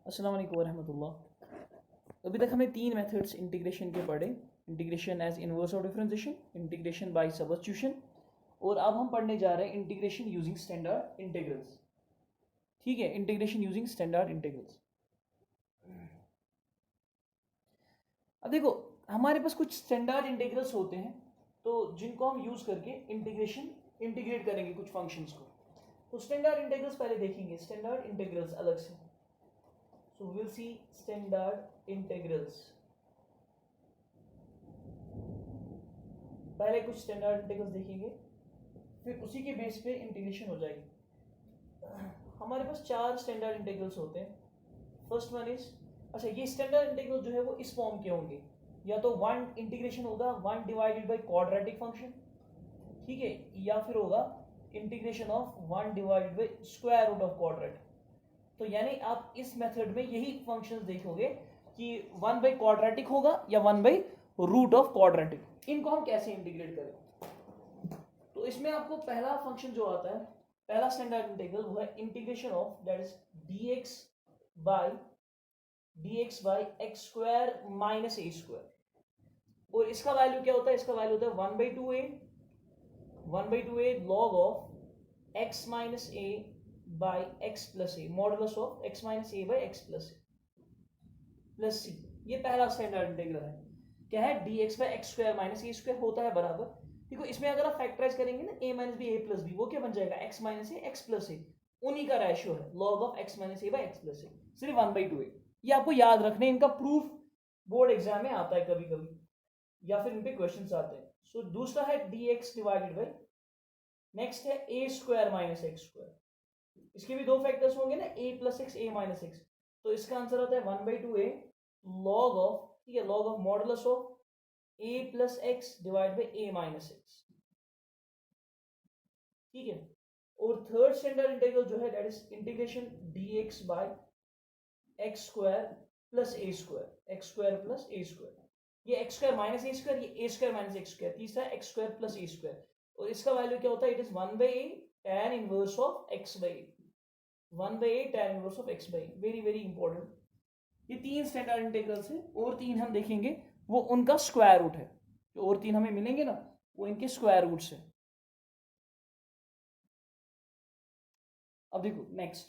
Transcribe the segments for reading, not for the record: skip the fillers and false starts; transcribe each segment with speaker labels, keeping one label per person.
Speaker 1: अस्सलाम वालेकुम वरहमतुल्लाह। अभी तक हमने तीन मेथड्स इंटीग्रेशन के पढ़े। Integration as inverse of differentiation, integration by substitution, और अब हम पढ़ने जा रहे हैं इंटीग्रेशन यूजिंग स्टैंडर्ड इंटीग्रल्स। ठीक है, इंटीग्रेशन यूजिंग स्टैंडर्ड इंटीग्रल्स। अब देखो, हमारे पास कुछ स्टैंडर्ड इंटीग्रल्स होते हैं तो जिनको हम यूज करके इंटीग्रेट करेंगे कुछ फंक्शंस को। तो स्टैंडर्ड इंटीग्रल्स पहले देखेंगे, स्टैंडर्ड इंटीग्रल्स अलग से। So we'll see standard integrals. पहले कुछ स्टैंडर्ड इंटीग्रल्स देखेंगे, फिर उसी के बेस पे इंटीग्रेशन हो जाएगी। हमारे पास चार स्टैंडर्ड इंटीग्रल्स होते हैं। फर्स्ट वन इज, अच्छा ये स्टैंडर्ड इंटीग्रल जो है वो इस फॉर्म के होंगे, या तो वन इंटीग्रेशन होगा one divided by quadratic function, ठीक है, या फिर होगा integration of one divided by square root of quadratic. तो यानी आप इस मेथड में यही फंक्शंस देखोगे कि वन बाई क्वाड्रेटिक होगा या one by root of quadratic. इनको हम कैसे इंटीग्रेट करें? तो इसमें आपको पहला फंक्शन जो आता है, पहला स्टैंडर्ड इंटीग्रल, वो है integration of that is dx by x square minus A square. और इसका वैल्यू क्या होता है? इसका वैल्यू होता है one by two A log of X minus A by X plus A, modulus of X minus A by X plus C. ये पहला स्टैंडर्ड इंटीग्रल है। क्या है? D X by x square minus A square होता है बराबर, देखो इसमें अगर आप फैक्टराइज करेंगे ना, A minus B A plus B, वो क्या बन जाएगा? X minus A X plus A, उन्हीं का रेशियो है log of X minus A by X plus A, सिर्फ वन बाई टू ए। ये आपको याद रखने, इनका प्रूफ बोर्ड एग्जाम में आता है कभी कभी, या फिर इन पे क्वेश्चन आते हैं। सो दूसरा है D x divided by, next है a square minus x square. इसके भी दो फैक्टर्स होंगे ना, a plus x a minus x, तो इसका आंसर आता है one by two A log of, ठीक है, log of modulus of a plus x divide by a minus x, ठीक है। और थर्ड स्टैंडर्ड इंटीग्रल जो है that is integration dx by x square plus a square, x square plus a square. ये x square minus ए square, ये ए square minus x square. तीसरा x square plus a square, और इसका value क्या होता है? It is one by A tan inverse of x by A, one by A tan inverse of x by, very very important. ये तीन standard integrals है, और तीन हम देखेंगे वो उनका स्क्वायर रूट है। जो और तीन हमें मिलेंगे ना, वो इनके स्क्वायर रूट्स है। अब देखो नेक्स्ट,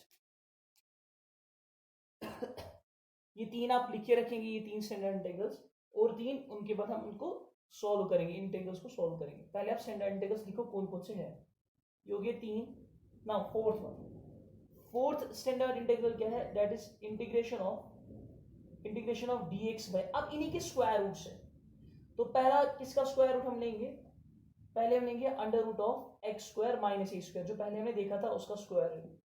Speaker 1: ये तीन आप लिखे रखेंगे, ये तीन स्टैंडर्ड इंटीग्रल्स, और तीन उनके बाद हम उनको सॉल्व करेंगे, इंटीग्रल्स को सॉल्व करेंगे। पहले आप स्टैंडर्ड इंटीग्रल्स लिखो कौन कौन से हैं। ये हो गए तीन ना। Fourth one, fourth standard integral क्या है? That is integration of dx by, अब इन्हीं के स्क्वायर रूट्स है। तो पहला किसका स्क्वायर रूट हम लेंगे? पहले हम लेंगे under root of x square minus A square, जो पहले हमने देखा था उसका स्क्वायर रूट।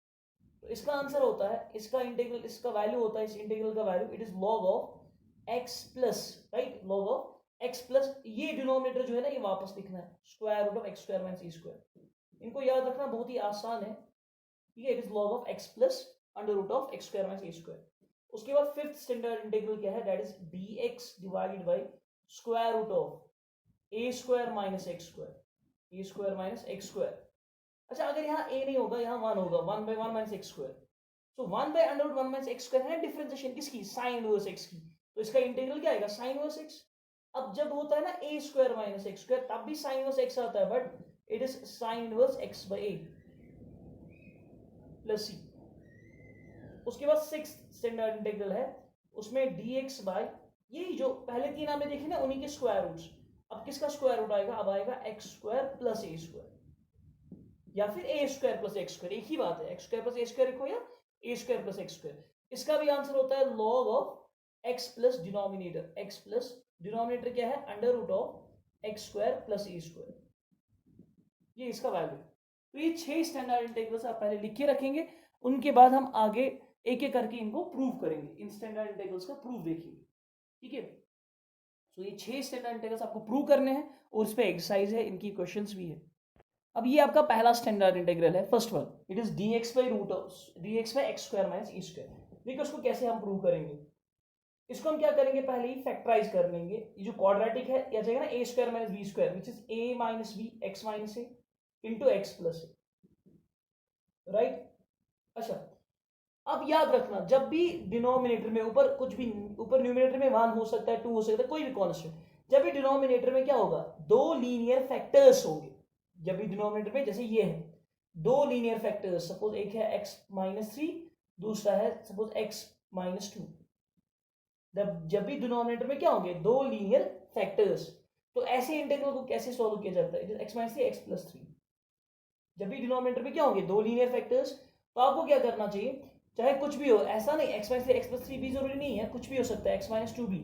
Speaker 1: तो इसका आंसर होता है, इसका इंटीग्रल, इसका वैल्यू होता है, इस इंटीग्रल का value it is log of x plus, right, log of x plus, ये डिनोमिनेटर जो है ना ये वापस लिखना है, square root of x square minus A square. इनको याद रखना बहुत ही आसान है, ठीक है। It is log of x plus under root of x square minus A square. उसके बाद फिफ्थ स्टैंडर्ड इंटीग्रल क्या है? That is dx divided by square root of a square minus x square, a square minus x square. अच्छा, अगर यहाँ a नहीं होगा, यहाँ वन होगा, one by one minus x square. So one by under root one minus x square है differentiation किसकी? Sine inverse x की। तो इसका इंटीग्रल क्या आएगा? Sine inverse x. अब जब होता है ना a square minus x square, तब भी साइन इनवर्स एक्स आता है, but it is sine inverse x by A plus C. उसके बाद सिक्स्थ स्टैंडर्ड इंटीग्रल है, उसमें dx बाय, यही जो पहले तीन आपने देखे ना उन्हीं के स्क्वायर रूट्स। अब किसका स्क्वायर रूट आएगा? अब आएगा x square plus a square, या फिर a square plus x square, एक ही बात है, x square plus a square लिखो या a square plus x square. इसका भी आंसर होता है log of x plus denominator, x plus denominator क्या है? Under root of x square plus a square, ये इसका वैल्यू। तो ये 6 स्टैंडर्ड इंटीग्रल्स आप पहले लिख के रखेंगे, उनके बाद हम आगे एक एक करके इनको प्रूव करेंगे, इन स्टैंडर्ड इंटीग्रल्स का प्रूफ देखेंगे, ठीक है। तो ये 6 स्टैंडर्ड इंटीग्रल्स आपको प्रूव करने हैं, और इस पे एक्सरसाइज है, इनकी क्वेश्चंस भी है। अब ये आपका पहला स्टैंडर्ड इंटीग्रल है, first one, it is dx by root of dx by x square minus e square. देखिए उसको कैसे हम प्रूव करेंगे। इसको हम क्या करेंगे? पहले ही फैक्टराइज कर लेंगे। ये जो क्वाड्रेटिक है क्या जाएगा ना, a square minus b square, which is a minus b x minus a into x plus a, right. अच्छा, अब याद रखना, जब भी डिनोमिनेटर में ऊपर कुछ भी, ऊपर न्यूमिनेटर में 1 हो सकता है, 2 हो सकता है, कोई भी कांस्टेंट, जब भी डिनोमिनेटर में क्या होगा, दो लीनियर फैक्टर्स होंगे। जब भी डिनोमिनेटर में, जैसे ये है, दो लीनियर फैक्टर्स, सपोज एक है x-3, दूसरा है सपोज x-2। जब भी डिनोमिनेटर में क्या होंगे, दो लीनियर फैक्टर्स, तो ऐसे इंटीग्रल को कैसे सॉल्व किया जाता है, x-3 x+3। जब भी डिनोमिनेटर में क्या होंगे, दो लीनियर फैक्टर्स, तो आपको क्या करना चाहिए, चाहे कुछ भी हो, ऐसा नहीं x-3 x+3 भी जरूरी नहीं है, कुछ भी हो सकता है, x-2 भी,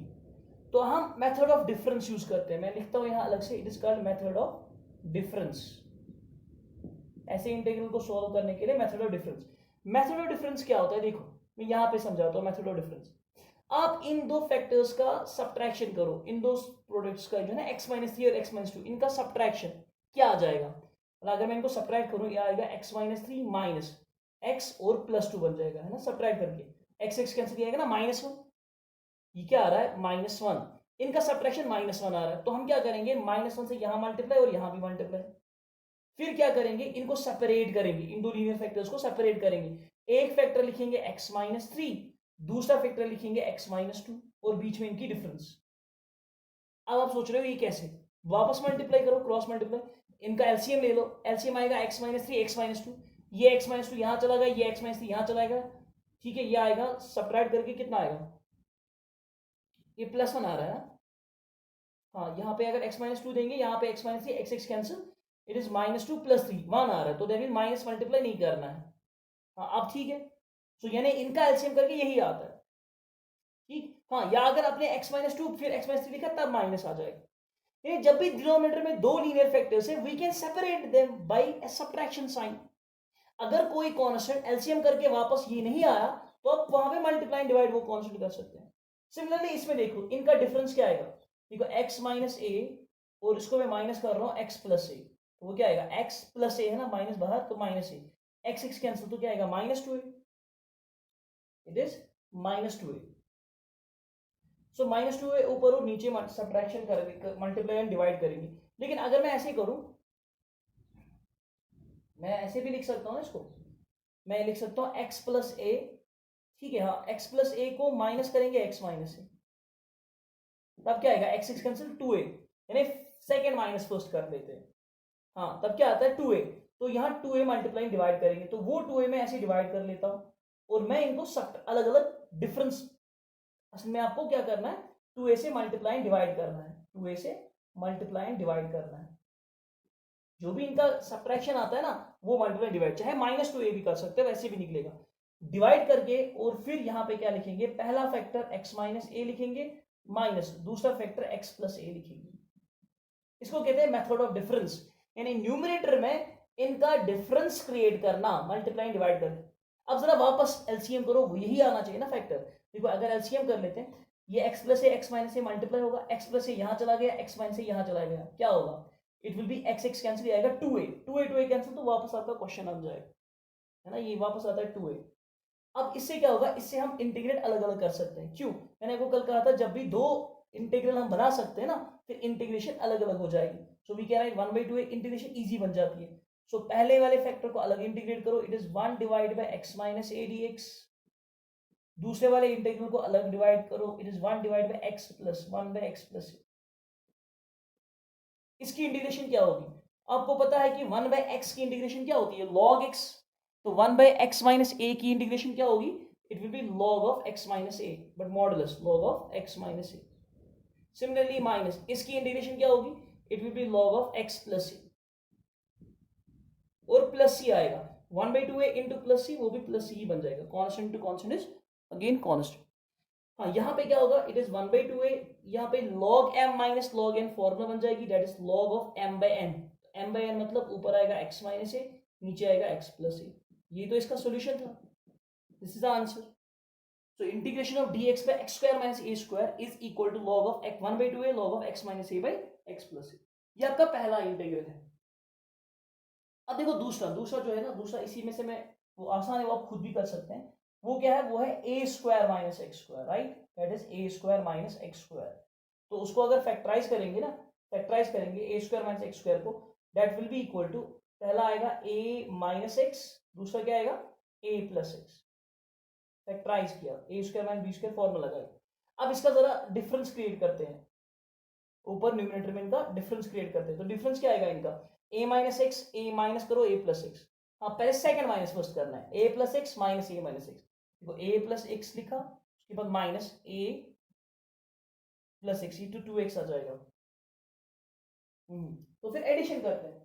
Speaker 1: तो हम मेथड ऑफ डिफरेंस यूज करते हैं। मैं लिखता हूं यहां अलग से, it is called method of difference. ऐसे इंटीग्रल को सॉल्व करने के लिए method of difference. Method of difference क्या होता है, देखो मैं यहां पे समझाता हूं मेथड ऑफ डिफरेंस। आप इन दो फैक्टर्स का सब्ट्रैक्शन करो, इन दो प्रोडक्ट्स का जो है ना, x-3 और x-2, इनका सब्ट्रैक्शन क्या आ जाएगा, अगर मैं इनको सब्ट्रैक्ट करूं, यह आएगा x-3 माइनस x और +2 बन जाएगा, है ना, सब्ट्रैक्ट करके x कैंसिल किया जाएगा ना, -1, ये क्या आ रहा है, -1, इनका सब्ट्रैक्शन -1 आ रहा है, तो हम क्या करेंगे, -1 से यहां मल्टीप्लाई और यहां भी मल्टीप्लाई। फिर क्या करेंगे, इनको सेपरेट करेंगे, इन दो लीनियर फैक्टर्स को सेपरेट करेंगे। एक फैक्टर लिखेंगे x-3, दूसरा फैक्टर लिखेंगे x-2, और बीच में इनकी डिफरेंस। अब आप सोच रहे हो ये कैसे, वापस मल्टीप्लाई करो, क्रॉस मल्टीप्लाई, इनका एलसीएम ले लो, एलसीएम आएगा x-3 x-2, ये x-2 यहां चला गया, ये x-3 यहां चला गया, ठीक है, ये आएगा, सब्ट्रैक्ट करके कितना आएगा, ये +1 आ रहा है। हाँ, यहाँ पे अगर x-2 देंगे, यहाँ पे x-3 x cancel, it is -2 + 3 1 आ रहा है, तो दैट मीन माइनस मल्टीप्लाई नहीं करना है। हाँ, अब ठीक है, तो यानी इनका एलसीएम करके यही आता है, ठीक। हाँ, या अगर आपने x-2 फिर x-3 लिखा, तब माइनस आ जाएगा। जब भी डिनोमिनेटर में दो लीनियर फैक्टर्स है, we can separate them by a subtraction sign. अगर कोई कांस्टेंट एलसीएम करके वापस ये नहीं आया, तो आप वहां पे मल्टीप्लाई डिवाइड वो कांस्टेंट कर सकते हैं। सिमिलरली इसमें देखो, इनका डिफरेंस क्या आएगा, देखो x-a, और इसको मैं माइनस कर रहा हूँ x+a, तो वो क्या आएगा, x+a है ना, माइनस बाहर, तो -a, x कैंसिल, तो क्या आएगा, -2a, it is -2a। So -2a ऊपर और नीचे सब्ट्रैक्शन करेंगे, मल्टीप्लाई एंड डिवाइड करेंगे। लेकिन अगर मैं ऐसे करूं, मैं ऐसे भी लिख सकता हूं इसको, मैं लिख सकता हूं x+a, ठीक है, हाँ, x+a को माइनस करेंगे x-a, तब क्या आएगा, x कैंसिल 2a, यानी सेकंड माइनस फर्स्ट कर लेते हैं। हाँ, तब क्या आता है 2a, तो यहाँ 2a मल्टीप्लाई डिवाइड करेंगे, तो वो 2a में ऐसे डिवाइड कर लेता हूँ, और मैं इनको सब अलग अलग डिफरेंस, असल में आपको क्या करना है, 2a से मल्टीप्लाई डिवाइड करना है, 2a से मल्टीप्लाई डिवाइड करना है, जो भी इनका सब्ट्रैक्शन आता है ना, वो मल्टीप्लाई डिवाइड, चाहे -2a भी कर सकते हो, वैसे भी निकलेगा, डिवाइड करके, और फिर यहाँ पे क्या लिखेंगे, पहला फैक्टर x-a लिखेंगे, माइनस दूसरा फैक्टर x+a लिखेंगे। इसको कहते हैं मेथड ऑफ डिफरेंस, यानी न्यूमरेटर में इनका डिफरेंस क्रिएट करना, मल्टीप्लाई डिवाइड करके। अब जरा वापस एलसीएम करो, वो यही आना चाहिए ना फैक्टर। देखो अगर एलसीएम कर लेते हैं, ये x+a x-a मल्टीप्लाई होगा, x+a यहां चला गया, x-a यहां चला गया, क्या होगा, it will B x cancel आएगा, 2a कैंसिल, तो वापस आपका क्वेश्चन आ जाएगा, है ना, ये वापस आता है 2a। अब इससे क्या होगा, इससे हम इंटीग्रेट अलग अलग कर सकते हैं, क्यों, मैंने आपको कल कहा था, जब भी दो इंटीग्रल हम बना सकते हैं ना, फिर इंटीग्रेशन अलग अलग हो जाएगी। सो वी कह रहे हैं 1/2 इंटीग्रेशन इजी बन जाती है। सो पहले वाले फैक्टर को अलग इंटीग्रेट करो, it is 1 divide by x-a dx, दूसरे वाले इंटीग्रल को अलग डिवाइड करो, it is 1 divide by x plus 1 by x+a। इसकी इंटीग्रेशन क्या होगी, आपको पता है कि 1 बाय x की इंटीग्रेशन क्या होती है, log x, तो 1 बाय x माइनस a की इंटीग्रेशन क्या होगी, it will B log of x minus a, but modulus log of x minus a। Similarly minus इसकी इंटीग्रेशन क्या होगी, it will B log of x plus a, और plus सी आएगा, 1/2a into plus सी, वो भी plus सी ही बन जाएगा, constant to constant is again constant. हाँ, यहाँ पे क्या होगा, इट इज 1/2a, यहाँ पे log m minus log n formula बन जाएगी, that is log of m by n। m by n मतलब ऊपर आएगा x माइनस a, नीचे आएगा x प्लस a। ये तो इसका सॉल्यूशन था, this is the answer. So integration of dx by x square minus a square is equal to log of x 1/2a log of x minus a by x plus a। ये आपका पहला integral है। अब देखो दूसरा, दूसरा जो है ना, दूसरा इसी में से मैं, वो आसान है, वो आप खुद भी कर सकते हैं। वो क्या है, वो है a square minus x square, right, that is a square minus x square. तो उसको अगर फैक्टराइज करेंगे ना, फैक्टराइज करेंगे a square minus x square को, that will be equal to, पहला आएगा a माइनस एक्स, दूसरा क्या आएगा a प्लस एक्स। फैक्टराइज किया, a square minus b square formula लगाई। अब इसका जरा डिफरेंस क्रिएट करते हैं, ऊपर न्यूमरेटर में इनका डिफरेंस क्रिएट करते हैं। तो डिफरेंस क्या आएगा इनका, ए माइनस एक्स, ए माइनस करो ए प्लस एक्स। हाँ पहले सेकंड माइनस फर्स्ट करना है, ए प्लस एक्स माइनस ए माइनस एक्स। देखो ए प्लस एक्स लिखा, उसके बाद माइनस ए प्लस एक्स, ये तो 2x आ जाएगा। तो फिर एडिशन करते हैं।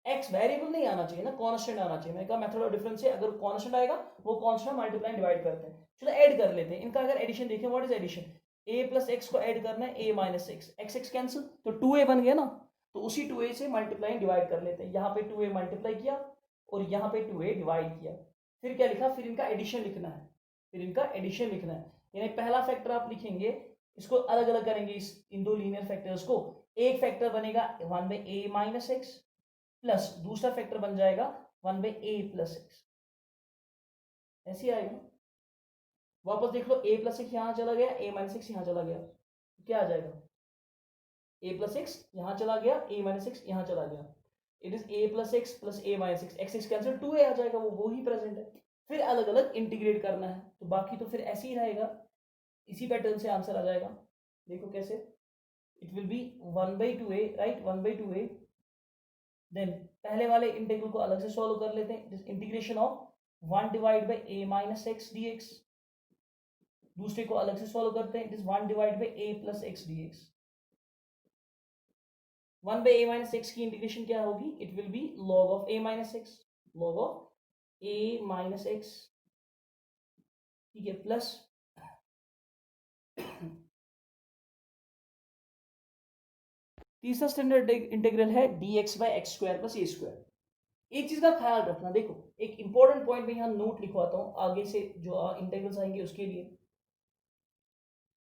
Speaker 1: x वेरिएबल नहीं आना चाहिए ना, कांस्टेंट आना चाहिए। मैंने कहा मेथड ऑफ डिफरेंस है, अगर कांस्टेंट आएगा वो कांस्टेंट मल्टीप्लाई डिवाइड करते हैं। चलो ऐड कर लेते हैं इनका। अगर एडिशन देखें, what is addition, a plus x को ऐड करना है a minus x, x x cancel, तो 2a बन गया ना। तो उसी 2a से मल्टीप्लाई डिवाइड कर लेते हैं। यहाँ पे 2a मल्टीप्लाई किया और यहाँ पे 2a डिवाइड किया। फिर क्या लिखा, फिर इनका एडिशन लिखना है, फिर इनका एडिशन लिखना है। यानी पहला फैक्टर आप लिखेंगे, इसको अलग अलग करेंगे इन दो लीनियर फैक्टर्स को। एक फैक्टर बनेगा 1/a माइनस एक्स, प्लस दूसरा फैक्टर बन जाएगा 1/a प्लस एक्स। ऐसे आएगा। वापस देख लो, a प्लस एक्स यहां चला गया, a माइनस एक्स यहां चला गया, तो क्या आ जाएगा, a प्लस एक्स यहां चला गया, a माइनस एक्स यहां चला गया। It is a plus x plus a minus x, x x cancel, 2a आ जाएगा, वो ही प्रेजेंट है। फिर अलग अलग इंटीग्रेट करना है, तो बाकी तो फिर ऐसे ही रहेगा, इसी पैटर्न से आंसर आ जाएगा। देखो कैसे, it will be 1/2a, right, 1/2a। Then पहले वाले इंटीग्रल को अलग से सॉल्व कर लेते हैं, integration of 1 divide by a minus x D x. दूसरे को अलग से सॉल्व करते हैं, it is 1 divide by a plus x D x. 1 by a minus x की इंटीग्रेशन क्या होगी, it will B log of a minus x, log of a minus x, ठीक है, प्लस तीसरा स्टैंडर्ड इंटीग्रल है dx by x square plus a square. एक चीज का ख्याल रखना, देखो एक इंपॉर्टेंट पॉइंट में यहाँ नोट लिखवाता हूँ आगे से जो इंटीग्रल्स आएंगे उसके लिए।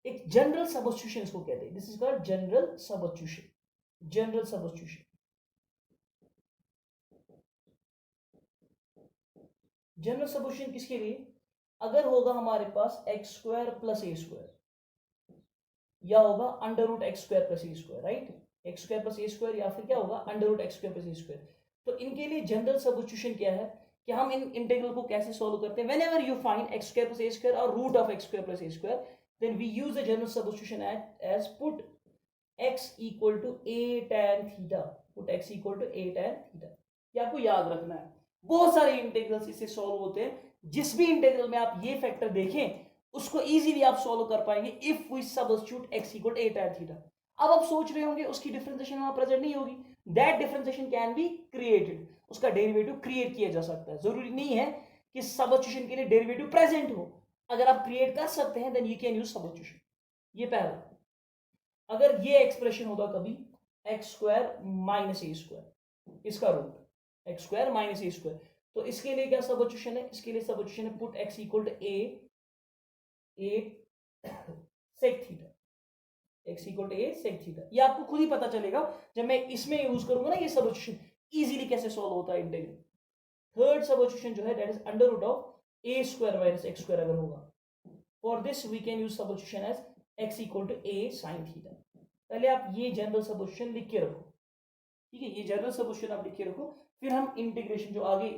Speaker 1: एक जनरल सबस्टिट्यूशन इसको कहते हैं, this is called general substitution, general substitution. General substitution किसके लिए, अगर होगा हमारे पास x square plus a square, या होगा under root x square plus a square, right, x square plus a square, या फिर क्या होगा under root x square plus a square. तो इनके लिए जनरल सबस्टिट्यूशन क्या है कि हम इन इंटीग्रल को कैसे सॉल्व करते हैं। Whenever you find x square plus a square और root of x square plus a square, then we use the general substitution as put x equal to a tan theta, put x equal to a tan theta. ये आपको याद रखना है। बहुत सारे integrals इससे solve होते हैं, जिस भी इंटीग्रल में आप ये फैक्टर देखें उसको इजीली आप सॉल्व कर पाएंगे if we substitute x equal to a tan theta. अब आप सोच रहे होंगे उसकी डिफरेंशिएशन वहां प्रेजेंट नहीं होगी, that differentiation can be created, उसका डेरिवेटिव क्रिएट किया जा सकता है। जरूरी नहीं है कि सबस्टिट्यूशन के लिए डेरिवेटिव प्रेजेंट हो, अगर आप क्रिएट कर सकते हैं then you can use substitution. ये पहला। अगर ये एक्सप्रेशन होगा कभी एक्स स्क्वायर माइनस ए स्क्वायर, इसका रूट एक्स स्क्वायर माइनस ए स्क्वायर, तो इसके लिए क्या सबस्टिट्यूशन है, इसके लिए सबस्टिट्यूशन है put x equal to a sec theta, x equal to a sec theta. ये आपको खुद ही पता चलेगा जब मैं इसमें यूज करूंगा ना ये सबस्टिट्यूशन, इजीली कैसे सॉल्व होता है इंटीग्रल। थर्ड सबस्टिट्यूशन जो है that is under root of a square minus x square अगर होगा, for this we can use substitution as x equal to a sine theta. पहले आप ये जनरल सबस्टिट्यूशन लिख के रखो, ठीक है, ये जनरल सबस्टिट्यूशन आप लिख के रखो, फिर हम इंटीग्रेशन जो आगे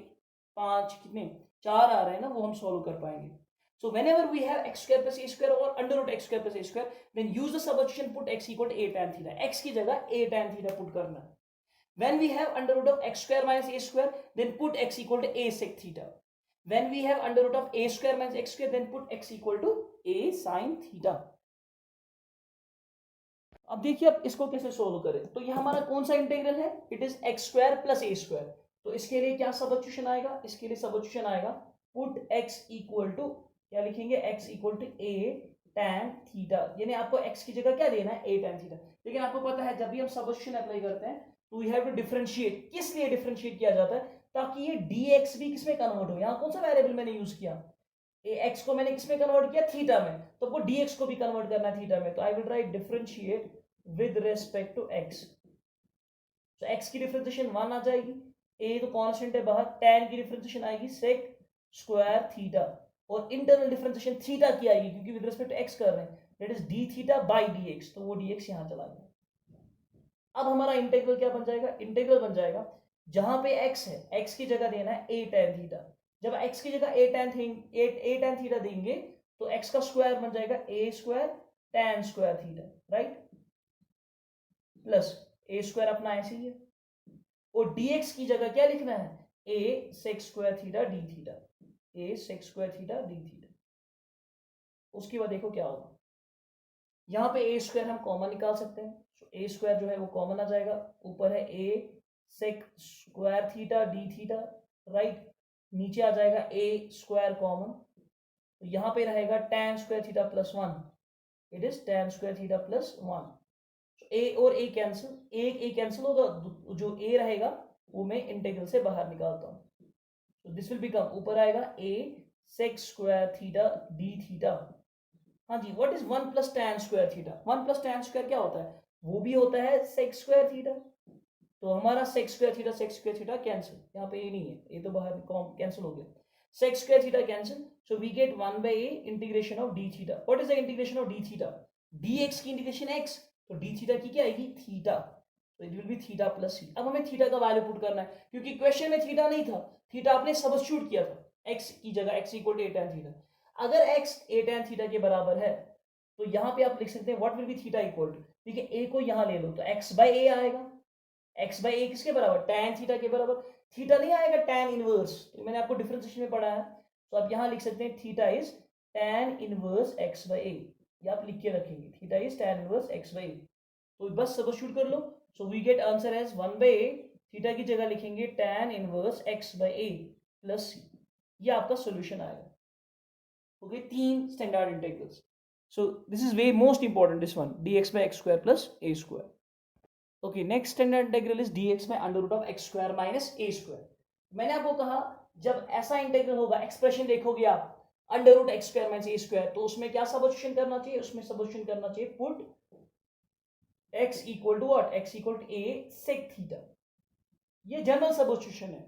Speaker 1: 4 आ रहे हैं ना वो हम सॉल्व कर पाएंगे। So whenever we have x square plus a square or under root x square plus a square, then use the substitution put x equal to a tan theta, x की जगह a tan theta put करना। When we have under root of x square minus a square, then put x equal to a sec theta. When we have under root of a square minus x square, then put x equal to a sin theta. अब देखिए अब इसको कैसे solve करें। तो ये हमारा कौन सा इंटीग्रल है, it is x square plus a square. तो इसके लिए क्या सबस्टिट्यूशन आएगा, इसके लिए सबस्टिट्यूशन आएगा पुट एक्स इक्वल टू, क्या लिखेंगे, x equal to a tan theta, यानी आपको x की जगह क्या देना है, a tan थीटा। लेकिन आपको पता है जब भी हम सबस्टिट्यूशन अप्लाई करते हैं तो वी हैव टू डिफरेंशिएट। किस लिए डिफरेंशिएट किया जाता है, ताकि ये dx भी किसमें कन्वर्ट हो। यहाँ कौन सा वेरिएबल मैंने यूज किया, x को मैंने किसमें कन्वर्ट किया, थीटा में, तो वो dx को भी कन्वर्ट करना है थीटा में। तो I will write differentiate with respect to x। तो x की डिफरेंशिएशन 1 आ जाएगी, a तो कांस्टेंट है बाहर, tan की डिफरेंशिएशन आएगी sec स्क्वायर थीटा, और इंटरनल डिफरेंशिएशन थीटा की आएगी क्योंकि विद रिस्पेक्ट टू x कर रहे हैं, that is d theta by dx, तो वो dx यहां चला गया। अब हमारा इंटीग्रल क्या बन जाएगा, इंटीग्रल बन जाएगा जहां पे x है, x की जगह देना है a tan थीटा, जब x की जगह a tan थीटा देंगे तो x का स्क्वायर बन जाएगा a square tan square theta, right, plus a square अपना ऐसे ही है, और dx की जगह क्या लिखना है, a sec square theta d theta, a sec square theta d theta. उसके बाद देखो क्या होगा, यहाँ पे a स्क्वायर हम कॉमन निकाल सकते हैं, a स्क्वायर जो है वो कॉमन आ जाएगा, ऊपर है a sec square theta d theta, right, नीचे आ जाएगा a स्क्वायर कॉमन, तो यहाँ पे रहेगा tan square theta plus 1, it is tan square theta plus 1। a और a कैंसिल, a कैंसिल होगा, जो a रहेगा वो मैं इंटीग्रल से बाहर निकालता हूँ, तो दिस विल बिकम, ऊपर आएगा a sec square theta d theta. हाँ जी, what is 1 plus tan square theta, 1 plus tan square क्या होता है, वो भी होता है sec स्क्वायर थीटा, तो हमारा sec स्क्वायर थीटा कैंसिल, यहाँ पे ये नहीं है, ये तो बाहर कैंसिल हो गया, sec square theta cancel, so we get 1 by a integration of d theta. What is the integration of d theta, dx की इंटीग्रेशन x, तो d थीटा की क्या आएगी, थीटा, तो it will be theta plus c। अब हमें theta का value put करना है, क्योंकि क्वेश्चन में थीटा नहीं था, थीटा आपने सब्स्टिट्यूट किया था, x की जगह x equal to a tan theta, अगर x a tan थीटा के बराबर है तो यहाँ पे आप लिख सकते हैं what will be theta equal to, ठीक है, a को यहाँ ले लो तो x बाय a आएगा, x बाय a किसके बराबर, tan थीटा के बराबर, थीटा नहीं आएगा tan इनवर्स, तो मैंने आपको डिफरेंशिएशन में पढ़ा है, तो आप यहाँ लिख सकते हैं theta is tan inverse x by a, ये आप लिख के रखेंगे, theta is tan inverse x by a, तो बस सब्स्टिट्यूट कर लो, so we get answer as 1 by a, theta की जगह लिखेंगे tan inverse x by a plus c, ये आपका सॉल्यूशन आएगा। ओके, तीन standard integrals, so this is way most important, this one dx by x square plus a square. Okay, next standard integral is dx by under root of x square minus a square. मैंने आपको कहा जब ऐसा integral होगा, expression देखोगे आप under root x square minus ए square, तो उसमें क्या सब्स्टिट्यूशन करना चाहिए, उसमें सब्स्टिट्यूशन करना चाहिए put x equal to what, x equal to a sec theta, ये जनरल सब्स्टिट्यूशन है।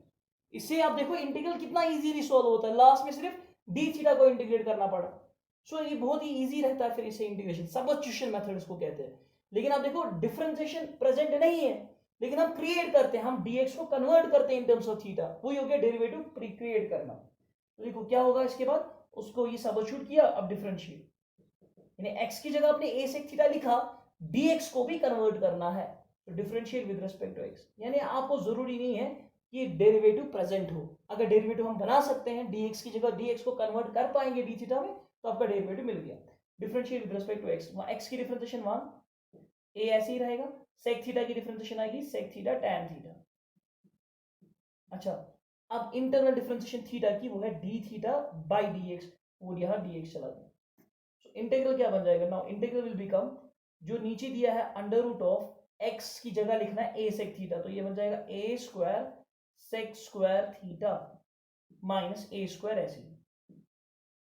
Speaker 1: इससे आप देखो इंटीग्रल कितना इजीली सॉल्व होता है, लास्ट में सिर्फ d थीटा को इंटीग्रेट करना पड़ा, सो ये बहुत ही इजी रहता है, फिर इसे इंटीग्रेशन सब्स्टिट्यूशन मेथड इसको कहते हैं। लेकिन आप देखो डिफरेंशिएशन प्रेजेंट नहीं है, लेकिन हम क्रिएट करते हैं, हम dx को कन्वर्ट करते हैं इन टर्म्स ऑफ थीटा, वही हो गया डेरिवेटिव क्रिएट करना। तो देखो क्या होगा इसके बाद, उसको ये सब्स्टिट्यूट किया, अब डिफरेंशिएट, यानी x की जगह आपने a sec थीटा लिखा, dx को भी कन्वर्ट करना है, तो differentiate with respect to x, यानी आपको जरूरी नहीं है कि डेरिवेटिव प्रेजेंट हो, अगर डेरिवेटिव हम बना सकते हैं, dx की जगह dx को कन्वर्ट कर पाएंगे d थीटा में, तो आपका डेरिवेटिव मिल गया। Differentiate with respect to x, x की डिफरेंशिएशन 1, a ऐसे ही रहेगा, sec थीटा की डिफरेंशिएशन आएगी sec थीटा tan थीटा। अच्छा, अब इंटरनल डिफरेंशिएशन थीटा की वो है d थीटा बाय dx, वो यहाँ dx चला गया, तो इंटीग्रल क्या बन जाएगा, नाउ इंटीग्रल विल बिकम, जो नीचे दिया है अंडर रूट ऑफ x की जगह लिखना है a sec थीटा, तो ये बन जाएगा a square sec square theta minus a square, ऐसे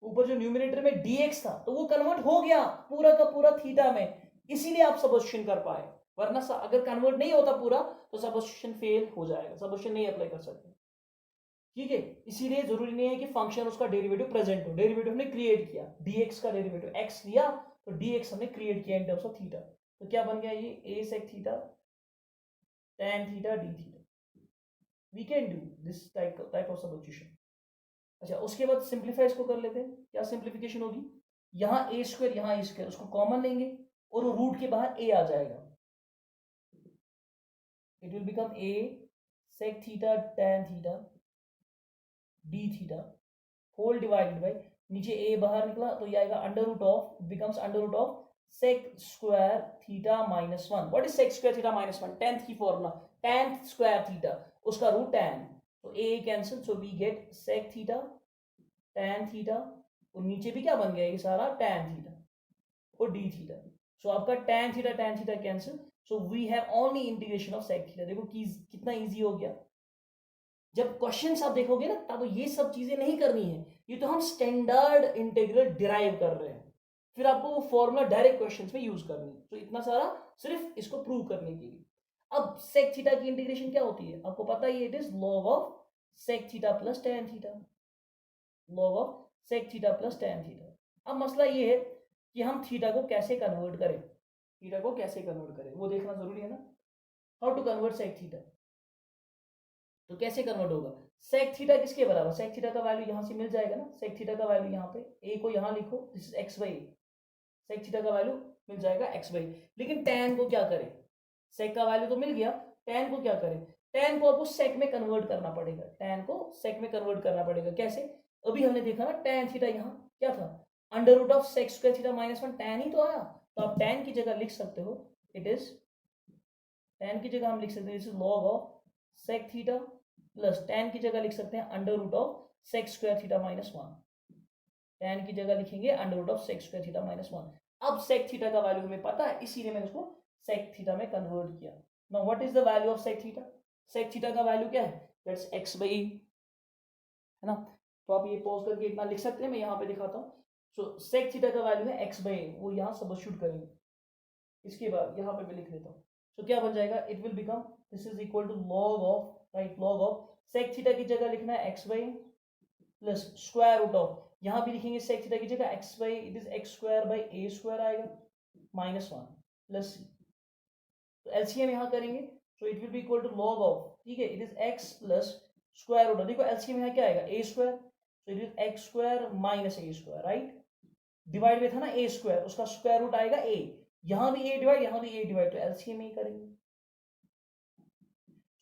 Speaker 1: ऊपर जो न्यूमरेटर में dx था तो वो कन्वर्ट हो गया पूरा का पूरा थीटा में, इसीलिए आप सब्स्टिट्यूशन कर पाए, वरना अगर कन्वर्ट नहीं होता पूरा तो सब्स्टिट्यूशन फेल हो जाएगा, सब्स्टिट्यूशन नहीं अप्लाई कर सकते, ठीक है। इसीलिए जरूरी नहीं है कि फंक्शन उसका डेरिवेटिव प्रेजेंट हो, डेरिवेटिव हमने क्रिएट किया, dx का डेरिवेटिव x लिया, तो dx हमने क्रिएट किया इन टर्म्स ऑफ थीटा, तो क्या बन गया ये a sec theta tan theta d theta, we can do this type of substitution. अच्छा, उसके बाद सिंप्लीफाई इसको कर लेते हैं, क्या सिंप्लीफिकेशन होगी, यहाँ a स्क्वायर, यहाँ a स्क्वायर, उसको कॉमन लेंगे और वो रूट के बाहर a आ जाएगा, it will become a sec theta tan theta d theta whole divided by, नीचे a बाहर निकला तो ये आएगा under root of, becomes under root of sec square theta minus 1। What is sec square theta minus 1, tan की formula, tan square theta उसका root tan, तो a cancel, so we get sec theta tan theta, और नीचे भी क्या बन गया ये सारा tan थीटा और d थीटा, सो आपका tan theta cancel, so we have only integration of sec theta. देखो कितना इजी हो गया, जब क्वेश्चंस आप देखोगे ना तब ये सब चीजें नहीं करनी है, ये तो हम स्टैंडर्ड इंटीग्रल डिराइव कर रहे हैं, फिर आपको वो फॉर्मूला डायरेक्ट क्वेश्चंस में यूज करनी है, तो इतना सारा सिर्फ इसको प्रूव करने के लिए। अब sec थीटा की इंटीग्रेशन क्या होती है, आपको पता ही, it is log of sec theta plus tan theta, log of sec theta plus tan theta. अब मसला ये है कि हम थीटा को कैसे कन्वर्ट करें, थीटा को कैसे कन्वर्ट करें वो देखना जरूरी है ना, how to convert sec theta. तो कैसे कन्वर्ट होगा, सेक थीटा किसके बराबर, सेक थीटा का वैल्यू यहाँ से मिल जाएगा ना, सेक थीटा का वैल्यू यहाँ पे ए को यहाँ लिखो, this is x by, sec theta का वैल्यू मिल जाएगा एक्स बाई। लेकिन tan को क्या करें, सेक का वैल्यू तो मिल गया, tan को क्या करें, tan को आपको सेक में कन्वर्ट करना पड़ेगा, tan को सेक में कन्वर्ट करना पड़ेगा। कैसे, अभी हमने देखा ना tan थीटा यहाँ क्या था, under root of sec square theta minus 1 tan ही तो आया, तो आप tan की जगह लिख सकते हो, इट इज tan की जगह हम लिख सकते हैं this is log of sec theta, plus tan की जगह लिख सकते हैं under root of sec square theta minus 1, tan की जगह लिखेंगे under root of sec square theta minus 1। अब सेक थीटा का वैल्यू हमें पता है, इसीलिए मैंने उसको सेक थीटा में कन्वर्ट किया। Now what is the value of sec theta, sec theta का वैल्यू क्या है, दैट्स x बाई ए, है ना। तो आप ये पॉज करके इतना लिख सकते हैं, मैं यहाँ पे दिखाता हूँ। सो सेक थीटा का वैल्यू है x बाई ए, वो यहाँ सब्स्टिट्यूट करेंगे, इसके बाद यहाँ पे मैं लिख देता हूँ। तो क्या बन जाएगा, it will become this is equal to log of, right, log of sec theta की जगह लिखना है x by plus square root of, यहाँ भी लिखेंगे सेक थीटा की जगह x by, it is x square by a square आएगा माइनस 1 प्लस सी, तो एलसीएम यहाँ करेंगे, तो it will be equal to log of, ठीक है, it is x plus square root, देखो एलसीएम यहाँ क्या आएगा ए स्क्वायर, तो it is x square minus A square, right, divide में था ना ए स्क्वायर, उसका स्क्वायर रूट आएगा ए, यहाँ भी ए डिवाइड, यहाँ भी ए डिवाइड, तो एलसीएम ही करेंगे।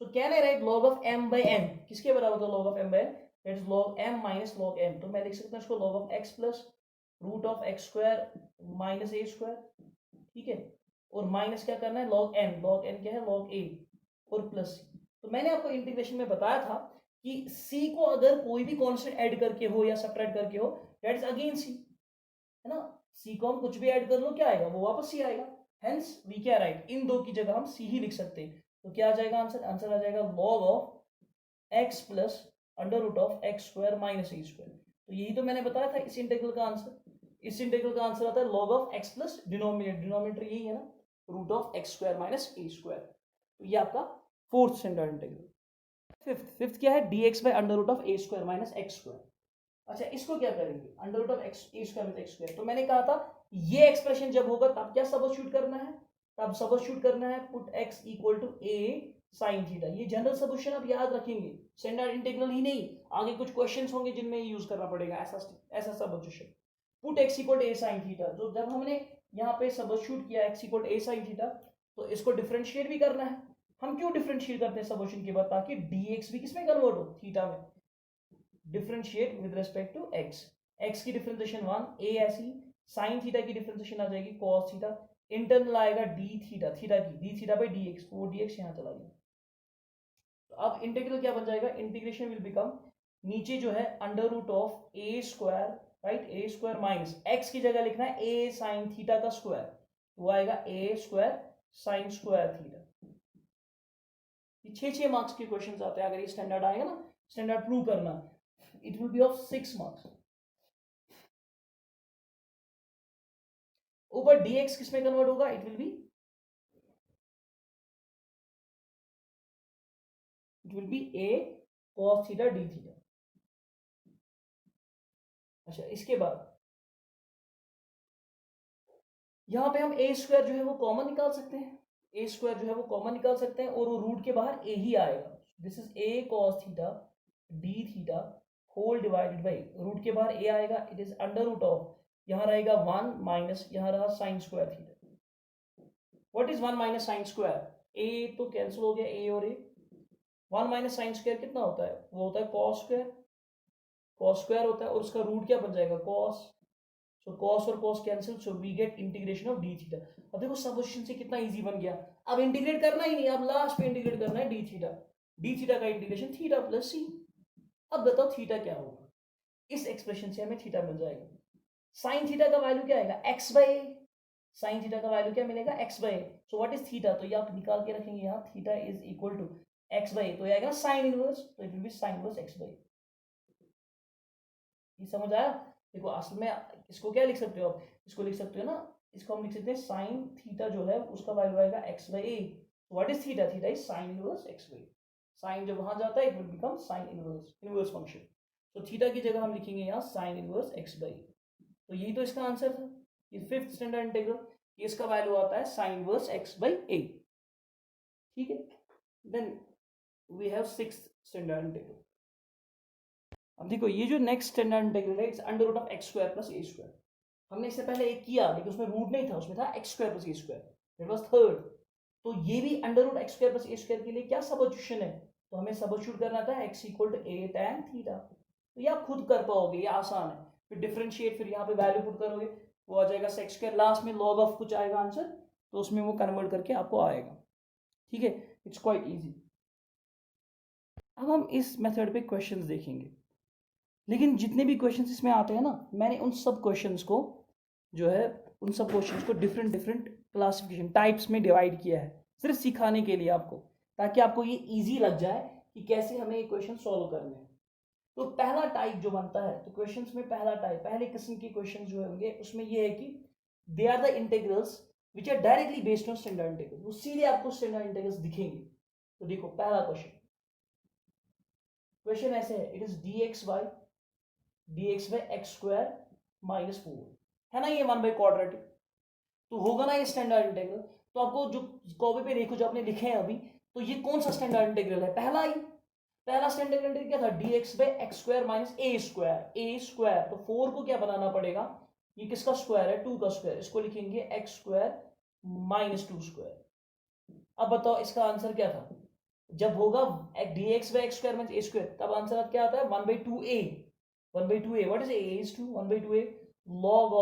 Speaker 1: तो can I right log of m by n, किसके बराबर था log of m by n, that is log m minus log m, तो मैं लिख सकता हूँ इसको log of x plus root of x square minus A square, ठीक है, और माइनस क्या करना है log n, log n क्या है log a, और प्लस c। तो मैंने आपको इंटीग्रेशन में बताया था कि c को अगर कोई भी कांस्टेंट ऐड करके हो या सब्ट्रैक्ट करके हो, दैट इज अगेन c, है ना, c को हम कुछ भी ऐड कर लो क्या आएगा, वो वापस c आएगा, हेंस वी क्या राइट, इन दो की जगह हम c ही लिख सकते हैं। तो क्या आ जाएगा आंसर, आंसर आ जाएगा log of x plus under root of x square minus A square. तो यही तो मैंने बताया था इस इंटीग्रल का आंसर, इस इंटीग्रल का आंसर आता है log of x plus denominator, denominator यही है ना, root of x square minus A square. तो ये आपका फोर्थ स्टैंडर्ड इंटीग्रल। फिफ्थ क्या है, dx by under root of a square minus x square. अच्छा, इसको क्या करेंगे, under root of x a square minus x square, तो मैंने कहा था ये एक्सप्रेशन जब होगा तब क्या सब्स्टिट्यूट करना है, तब सब्स्टिट्यूट करना है put x equal to a sin theta. ये जनरल सब्स्टिट्यूशन आप याद रखेंगे, स्टैंडर्ड इंटीग्रल ही नहीं, आगे कुछ क्वेश्चंस होंगे जिनमें यूज करना पड़ेगा ऐसा substitution. Put x equal to a sin theta, तो जब हमने यहाँ पे सब्स्टिट्यूट किया x equal to a sin theta, तो इसको डिफरेंशिएट भी करना है। हम क्यों डिफरेंशिएट करते हैं सब्स्टिट्यूशन के बाद, ताकि dx भी किसमें कन्वर्ट हो, थीटा में, differentiate with respect to x, x की डिफरेंशिएशन 1, a ऐसी, sin थीटा की डिफरेंशिएशन आ जाएगी cos थीटा, इंटरनल आएगा d थीटा, थीटा की d थीटा बाई dx, वो dx यहाँ चला गया। तो अब इंटीग्रल क्या बन जाएगा, इंटीग्रेशन विल बिकम, नीचे जो है under root of a square, right, a square minus x की जगह लिखना है a sin थीटा का स्क्वायर, वो आएगा a square sin square theta. ये 6 मार्क्स के क्वेश्चंस आते हैं, अगर ये स्टैंडर्ड आएगा ना, स्टैंडर्ड प्रूव करना, it will B of 6 marks. ऊपर dx किसमें कन्वर्ट होगा, it will B a cos theta d theta. अच्छा, इसके बाद यहाँ पे हम a स्क्वायर जो है वो कॉमन निकाल सकते हैं, a स्क्वायर जो है वो कॉमन निकाल सकते हैं, और वो रूट के बाहर a ही आएगा, this is a cos theta d theta whole divided by, root के बाहर a आएगा, it is under root of, यहाँ रहेगा 1 माइनस, यहाँ रहा sine square theta. What is 1 minus sine square, a तो कैंसिल हो गया, a और a, 1 माइनस साइन स्क्वायर कितना होता है, वो होता है कॉस स्क्वायर, कॉस स्क्वायर होता है, और उसका रूट क्या बन जाएगा, कॉस, सो कॉस और cos cancel, so we get integration of d theta. अब देखो सब्स्टिट्यूशन से कितना इजी बन गया, अब इंटीग्रेट करना ही नहीं, अब लास्ट पे इंटीग्रेट करना है डी थीटा, डी थीटा का इंटीग्रेशन थीटा प्लस सी। अब बताओ थीटा क्या होगा, इस एक्सप्रेशन से हमें थीटा मिल जाएगा, साइन थीटा का वैल्यू क्या आएगा, x by a, sine theta का वैल्यू क्या मिलेगा, x by a, so what is theta, तो ये आप निकाल के रखेंगे यहाँ, theta is equal to x by, तो ये आएगा साइन इनवर्स, तो it will be sine inverse x by. ये समझ आया, देखो असल में इसको क्या लिख सकते हो आप, इसको लिख सकते हो ना, इसको हम लिख सकते हैं साइन थीटा जो है उसका वैल्यू आएगा x by a, what is theta, theta is sine inverse x by, sine जब वहां जाता है it will become sine inverse, inverse function, तो थीटा की जगह हम लिखेंगे यहाँ साइन इनवर्स एक्स बाई। तो यही तो इसका आंसर था, ये फिफ्थ स्टैंडर्ड इंटीग्रल, इसका वैल्यू आता है sine inverse x by a, ठीक है। Then we have sixth standard integral. अब देखो ये जो नेक्स्ट स्टैंडर्ड इंटीग्रल है it's under root of x square plus a square. हमने इससे पहले एक किया लेकिन उसमें रूट नहीं था, उसमें था x square plus a square, it was third. तो ये भी under root x square plus a square के लिए क्या सबस्टिट्यूशन है, तो हमें सबस्टिट्यूट करना था x equal to a tan theta. तो ये आप खुद कर पाओगे, ये आसान है। फिर डिफरेंशिएट, फिर यहाँ पे वैल्यू पुट करोगे, वो आ जाएगा सेक्स स्क्वायर, लास्ट में लॉग ऑफ कुछ आएगा आंसर, तो उसमें वो कन्वर्ट करके आपको आएगा। ठीक है, इट्स क्वाइट इजी। अब हम इस मेथड पे क्वेश्चंस देखेंगे, लेकिन जितने भी क्वेश्चंस इसमें आते हैं ना, मैंने उन सब क्वेश्चंस को जो है उन सब क्वेश्चंस को डिफरेंट डिफरेंट क्लासिफिकेशन टाइप्स में डिवाइड किया है, सिर्फ सिखाने के लिए आपको, ताकि आपको ये इजी लग जाए कि कैसे हमें ये क्वेश्चन सॉल्व करने हैं। तो पहला टाइप जो बनता है, तो क्वेश्चंस में पहला टाइप, पहले किस्म के क्वेश्चन जो होंगे उसमें ये है कि they are the integrals which are directly based on standard integral, वो सीधे आपको स्टैंडर्ड इंटीग्रल्स दिखेंगे। तो देखो पहला क्वेश्चन ऐसे है, it is dx by x square minus 4, है ना, ये 1/quadratic, तो होगा ना ये स्टैंडर्ड इंटीग्रल। तो आपको जो कॉपी पे देखो जो आपने लिखे हैं अभी, तो ये कौन सा स्टैंडर्ड इंटीग्रल है, पहला ही, पहला स्टैंडर्ड इंटीग्रल क्या था, dx by x square minus a square. तो 4 को क्या बनाना पड़ेगा, ये किसका स्क्वायर है, 2 का स्क्वायर, इसको लिखेंगे x स्क्वायर माइनस 2 स्क्वायर। अब बताओ इसका आंसर क्या था, जब होगा dx by x square minus a square, तब आंसर क्या आता है 1/2a। 1/2a what is a is 2, 1/2a log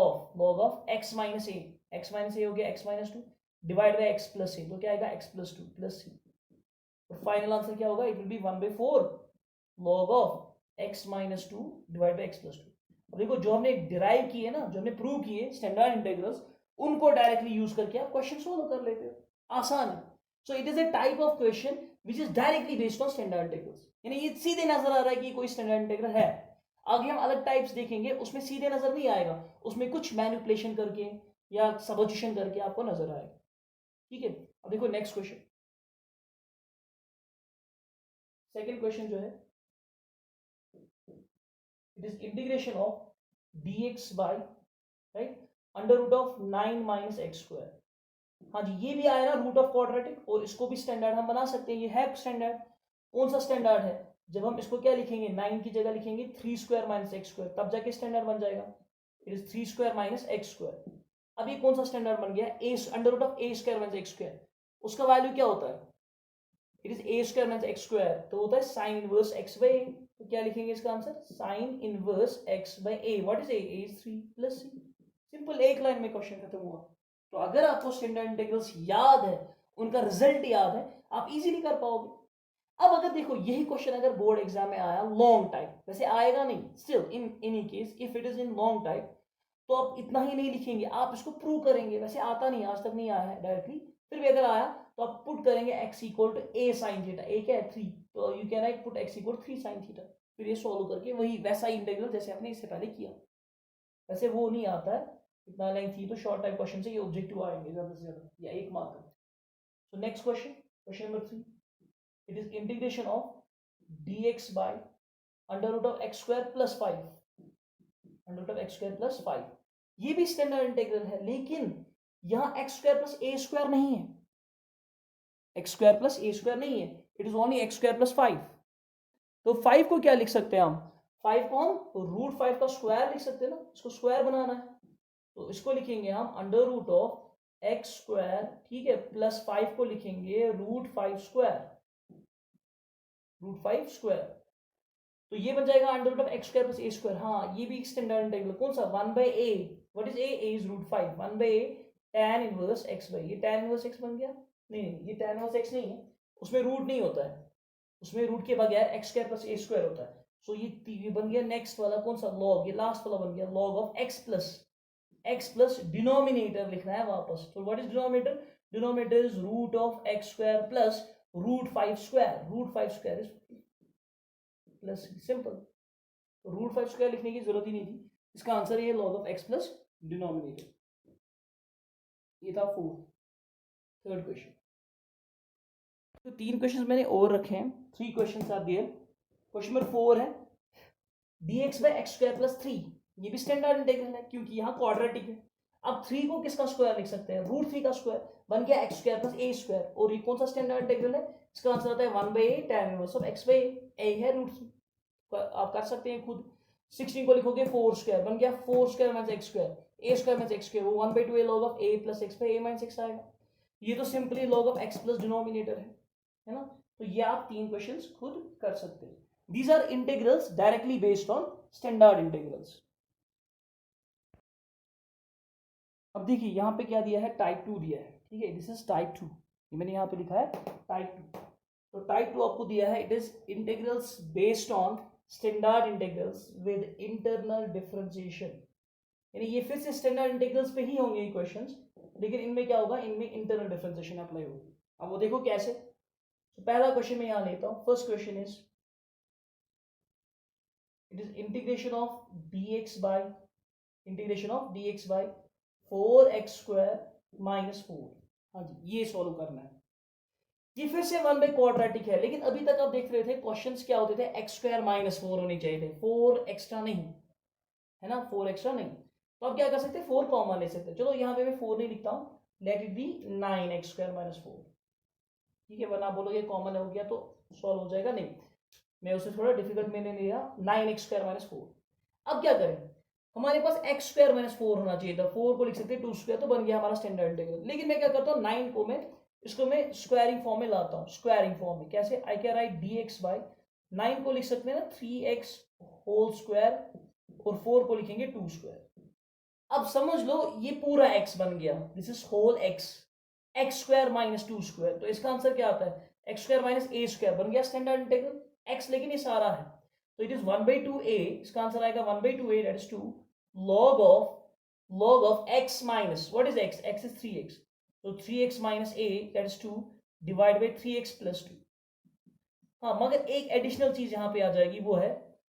Speaker 1: of x minus a, x minus a हो गया x minus 2 divide by x plus a, तो क्या आएगा x प्लस 2 प्लस c। और फाइनल आंसर क्या होगा, it will B 1/4 log of x minus 2 divide by x plus 2। अब देखो जो हमने डिराइव किए ना, जो हमने प्रूव किए स्टैंडर्ड इंटीग्रल्स, उनको डायरेक्टली यूज करके आप क्वेश्चन सोल्व कर लेते हो, आसान है। सो it is a type of question which is directly based on standard integrals, यानी ये सीधे नजर आ रहा है कि कोई स्टैंडर्ड इंटीग्रल है। आगे हम अलग टाइप्स देखेंगे, उसमें सीधे नजर नहीं आएगा, उसमें कुछ मैनिपुलेशन करके या सबस्टिट्यूशन करके आपको नजर आएगा। ठीक है, अब देखो नेक्स्ट क्वेश्चन, सेकंड क्वेश्चन जो है, it is integration of dx by right under root of 9 minus x square. हाँ जी, ये भी आया ना रूट ऑफ क्वाड्रेटिक, और इसको भी स्टैंडर्ड हम बना सकते हैं, ये है स्टैंडर्ड। कौन सा स्टैंडर्ड है, जब हम इसको क्या लिखेंगे, 9 की जगह लिखेंगे 3 स्क्वायर माइनस एक्स स्क्वायर, तब जाके स्टैंडर्ड बन जाएगा, it is 3 square minus x square. अब ये कौन सा स्टैंडर्ड बन गया, a under root of a square minus x square, उसका वैल्यू क्या होता है, it is a square minus x square, तो होता है sine inverse x by a. तो क्या लिखेंगे इसका answer, sine inverse x by A, what is a is 3 plus c. Simple, एक लाइन में क्वेश्चन खत्म हुआ। तो अगर आपको स्टैंडर्ड इंटीग्रल्स याद है, उनका रिजल्ट याद है, आप इजीली कर पाओगे। अब अगर देखो यही क्वेश्चन अगर बोर्ड एग्जाम में आया लॉन्ग टाइप, वैसे आएगा नहीं, still in any case if it is in long type, तो आप इतना ही नहीं लिखेंगे, आप इसको प्रूव करेंगे। वैसे आता नहीं, आज तक नहीं आया है डायरेक्टली, फिर भी अगर आया तो आप पुट करेंगे x equal to a sine theta, a क्या है 3, तो you can write put x equal 3 sine theta, फिर ये सॉल्व करके वही वैसा इंटीग्रल जैसे आपने इससे पहले किया। वैसे वो नहीं आता है इतना लेंथी, तो शॉर्ट टाइप क्वेश्चन से ये ऑब्जेक्टिव आएंगे ज्यादा से ज्यादा या 1 मार्क का। So next question, question number 3, it is integration of dx by under root of x square plus 5, under root of x square plus 5। ये भी स्टैंडर्ड इंटीग्रल है, लेकिन यहाँ x square plus a square नहीं है, x square plus a square नहीं है, it is only x square plus 5। तो 5 को क्या लिख सकते हैं हम, 5 को हम रूट 5 का स्क्वायर लिख सकते हैं ना, इसको स्क्वायर बनाना है, तो इसको लिखेंगे हम under root of x square, ठीक है, प्लस 5 को लिखेंगे रूट 5 स्क्वायर, रूट 5 स्क्वायर। तो ये बन जाएगा under root of x square plus a square. हाँ, ये भी स्टैंडर्ड इंटीग्रल, कौन सा, 1/a, what is a is root 5, 1/a tan inverse x by, ये tan इनवर्स x बन गया, नहीं ये tan इनवर्स x नहीं है, उसमें रूट नहीं होता है, उसमें रूट के बगैर x square plus a square होता है। सो ये बन गया नेक्स्ट वाला, कौन सा, लॉग, ये लास्ट वाला बन गया log of x plus denominator लिखना है वापस। तो what is denominator, denominator is root of x square plus root 5 square, root 5 square is plus, simple. तो रूट 5 स्क्वायर लिखने की जरूरत ही नहीं थी, इसका आंसर ये log of x plus denominator. ये था थर्ड क्वेश्चन। तो 3 क्वेश्चन मैंने और रखे हैं, 3 question are there. Question number 4 है dx by x square plus 3, ये भी स्टैंडर्ड इंटीग्रल है क्योंकि यहाँ क्वाड्रेटिक है। अब 3 को किसका स्क्वायर लिख सकते हैं, रूट 3 का स्क्वायर, बन गया x square plus a square. और ये कौन सा स्टैंडर्ड इंटीग्रल है, इसका आंसर आता है 1/a tan inverse of x/a। ए है √3, आप कर सकते हैं खुद। 16 को लिखोगे 4 स्क्वायर, बन गया 4 square minus x square, a square minus x square, वो 1/2 a log of a plus x पे ए माइनस एक्स आएगा। ये तो simply log of x plus denominator है ना। तो ये आप 3 क्वेश्चंस खुद कर सकते हैं। These are integrals directly based on standard integrals. अब देखिए यहाँ पे क्या दिया है, टाइप 2 दिया है, ठीक है, दिस इज टाइप 2, ये मैंने यहाँ पे लिखा है टाइप 2। तो टाइप 2 आपको दिया है, it is integrals based on standard integrals with internal differentiation, यानी ये फिर से स्टैंडर्ड इंटीग्रल्स पे ही होंगे ये क्वेश्चंस, लेकिन इनमें क्या होगा, इनमें इंटरनल डिफरेंशिएशन अप्लाई होगी। अब वो देखो कैसे। तो पहला क्वेश्चन मैं यहाँ लेता हूँ, first question is it is integration of dx by 4x square minus 4। हाँ जी, ये सॉल्व करना है। ये फिर से 1 बाय क्वाड्रेटिक है, लेकिन अभी तक आप देख रहे थे क्वेश्चंस क्या होते थे, x स्क्वायर माइनस 4 होने चाहिए थे, 4 एक्स्ट्रा नहीं है ना, 4 एक्स्ट्रा नहीं। तो अब क्या कर सकते हैं, 4 कॉमन ले सकते हैं। चलो यहाँ पे मैं 4 नहीं लिखता हूँ, let it be 9x square minus 4, ठीक है, वरना बोलोगे कॉमन हो गया तो सॉल्व हो जाएगा, नहीं, मैं उसे थोड़ा डिफिकल्ट मैंने लिया, 9x स्क्वायर माइनस 4। अब क्या करें, हमारे पास x स्क्वायर माइनस 4 होना चाहिए था, 4 को लिख सकते हैं 2 स्क्वायर, तो बन गया हमारा स्टैंडर्ड इंटीग्रल। लेकिन मैं क्या करता हूँ, 9 को मैं इसको मैं स्क्वायरिंग फॉर्म में लाता हूँ, स्क्वायरिंग फॉर्म में कैसे, I can write dx by 9 को लिख सकते हैं ना 3x होल स्क्वायर, और 4 को लिखेंगे 2 स्क्वायर। अब समझ लो ये पूरा x बन गया, this is whole x square minus 2 square. तो इसका आंसर क्या आता है, x square minus a square, बन गया स्टैंडर्ड इंटीग्रल x, लेकिन ये सारा है, तो इट इज 1/2a, इसका आंसर आएगा 1/2a, that is 2 log of x minus, what is x, x is 3x, so 3x minus a, that is 2 divided by 3x plus 2। हाँ, मगर एक एडिशनल चीज यहाँ पे आ जाएगी, वो है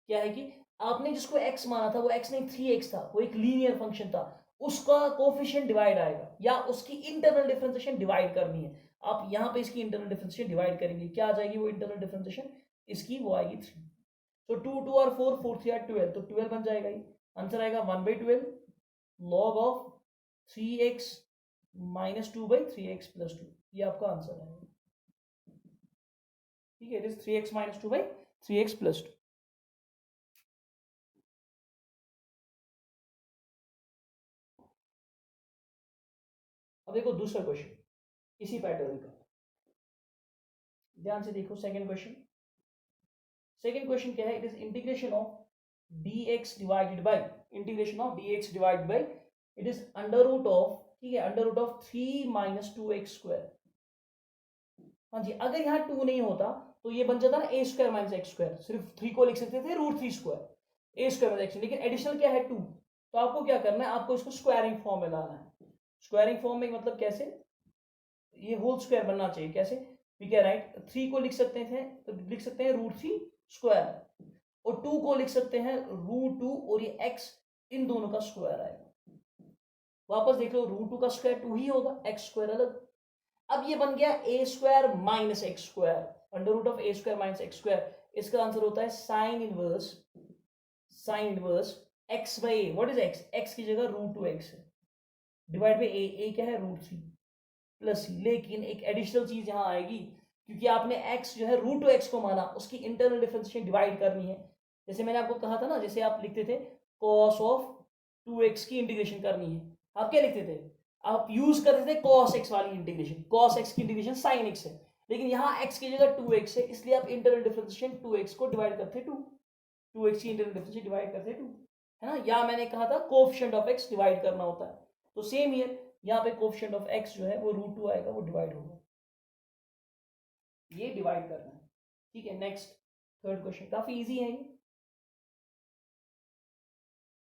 Speaker 1: क्या है कि आपने जिसको x माना था वो x नहीं 3x था, वो एक लीनियर फंक्शन था, उसका कोफिशिएंट डिवाइड आएगा, या उसकी इंटरनल डिफरेंशिएशन डिवाइड करनी है। आप यहाँ पे इसकी इंटरनल डिफरेंशिएशन डिवाइड करेंगे, क्या आ जाएगी वो इंटरनल डिफरेंशिएशन इसकी, वो आएगी 3। तो 2 2 और 4 4 3 8 12, तो 12 बन जाएगा, ये आंसर आएगा 1/12 log of 3x minus 2/3x plus 2, ये आपका आंसर है, ठीक है, it is 3x minus 2/3x plus 2। अब देखो दूसरा क्वेश्चन इसी पैटर्न का, ध्यान से देखो। सेकंड क्वेश्चन क्या है, it is integration of dx divided by, it is under root of, ठीक है, under root of 3 minus 2x square. हाँ जी, अगर यहाँ 2 नहीं होता तो ये बन जाता ना a square minus x square, सिर्फ 3 को लिख सकते थे √3 square, a square minus x, लेकिन एडिशनल क्या है 2, तो आपको क्या करना है, आपको इसको स्क्वायरिंग फॉर्म में लाना है। स्क्वायरिंग फॉर्म में मतलब कैसे, ये होल स्क्वायर बनना चाहिए, कैसे, वी कैन राइट 3 को लिख सकते थे, तो लिख सकते हैं √3 स्क्वायर, और 2 को लिख सकते हैं √2, और ये x इन दोनों का स्क्वायर आएगा। वापस देख लो, √2 का स्क्वायर 2 ही होगा, x स्क्वायर अलग। अब ये बन गया a square minus x square, under root of a square minus x square, इसका आंसर होता है sine inverse x by a, what is x, x की जगह √2x है, डिवाइड बाई a क्या है √3 प्लस c। लेकिन एक एडिशनल चीज यहां आएगी, क्योंकि आपने x जो है √2x को माना, उसकी इंटरनल डिफरेंशिएशन डिवाइड करनी है। जैसे मैंने आपको कहा था ना, जैसे आप लिखते थे cos ऑफ 2x की इंटीग्रेशन करनी है, आप क्या लिखते थे, आप यूज करते थे cos x वाली इंटीग्रेशन, cos x की इंटीग्रेशन sin x है, लेकिन यहाँ x की जगह 2x है, इसलिए आप इंटरनल डिफरेंशिएशन 2x को डिवाइड करते 2x की इंटरनल डिफरेंशिएशन डिवाइड करते 2, है ना। या मैंने कहा था कोएफिशिएंट ऑफ x डिवाइड करना होता है, तो सेम हियर, यहाँ पे कोएफिशिएंट ऑफ x जो है वो √2 आएगा, वो डिवाइड होगा, ये डिवाइड करना है, ठीक है। नेक्स्ट थर्ड क्वेश्चन काफी इजी है ये,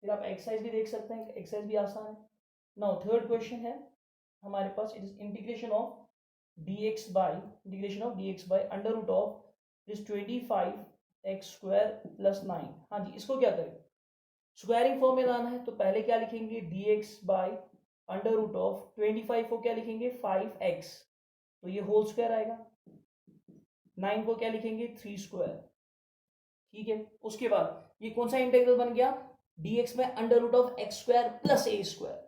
Speaker 1: फिर आप एक्सरसाइज भी देख सकते हैं, एक्सरसाइज भी आसान है। नाउ थर्ड क्वेश्चन है हमारे पास, it is integration of dx by under root of this 25x square plus 9। हाँ जी, इसको क्या करें, स्क्वायरिंग फॉर्म में लाना है, तो पहले क्या लिखेंगे, dx by under root of 25 को क्या लिखेंगे 5x, तो ये होल स्क्वायर आएगा, 9 को क्या लिखेंगे 3 स्क्वायर, ठीक है। उसके बाद ये कौन सा इंटीग्रल बन गया, dx में under root of x square plus a square,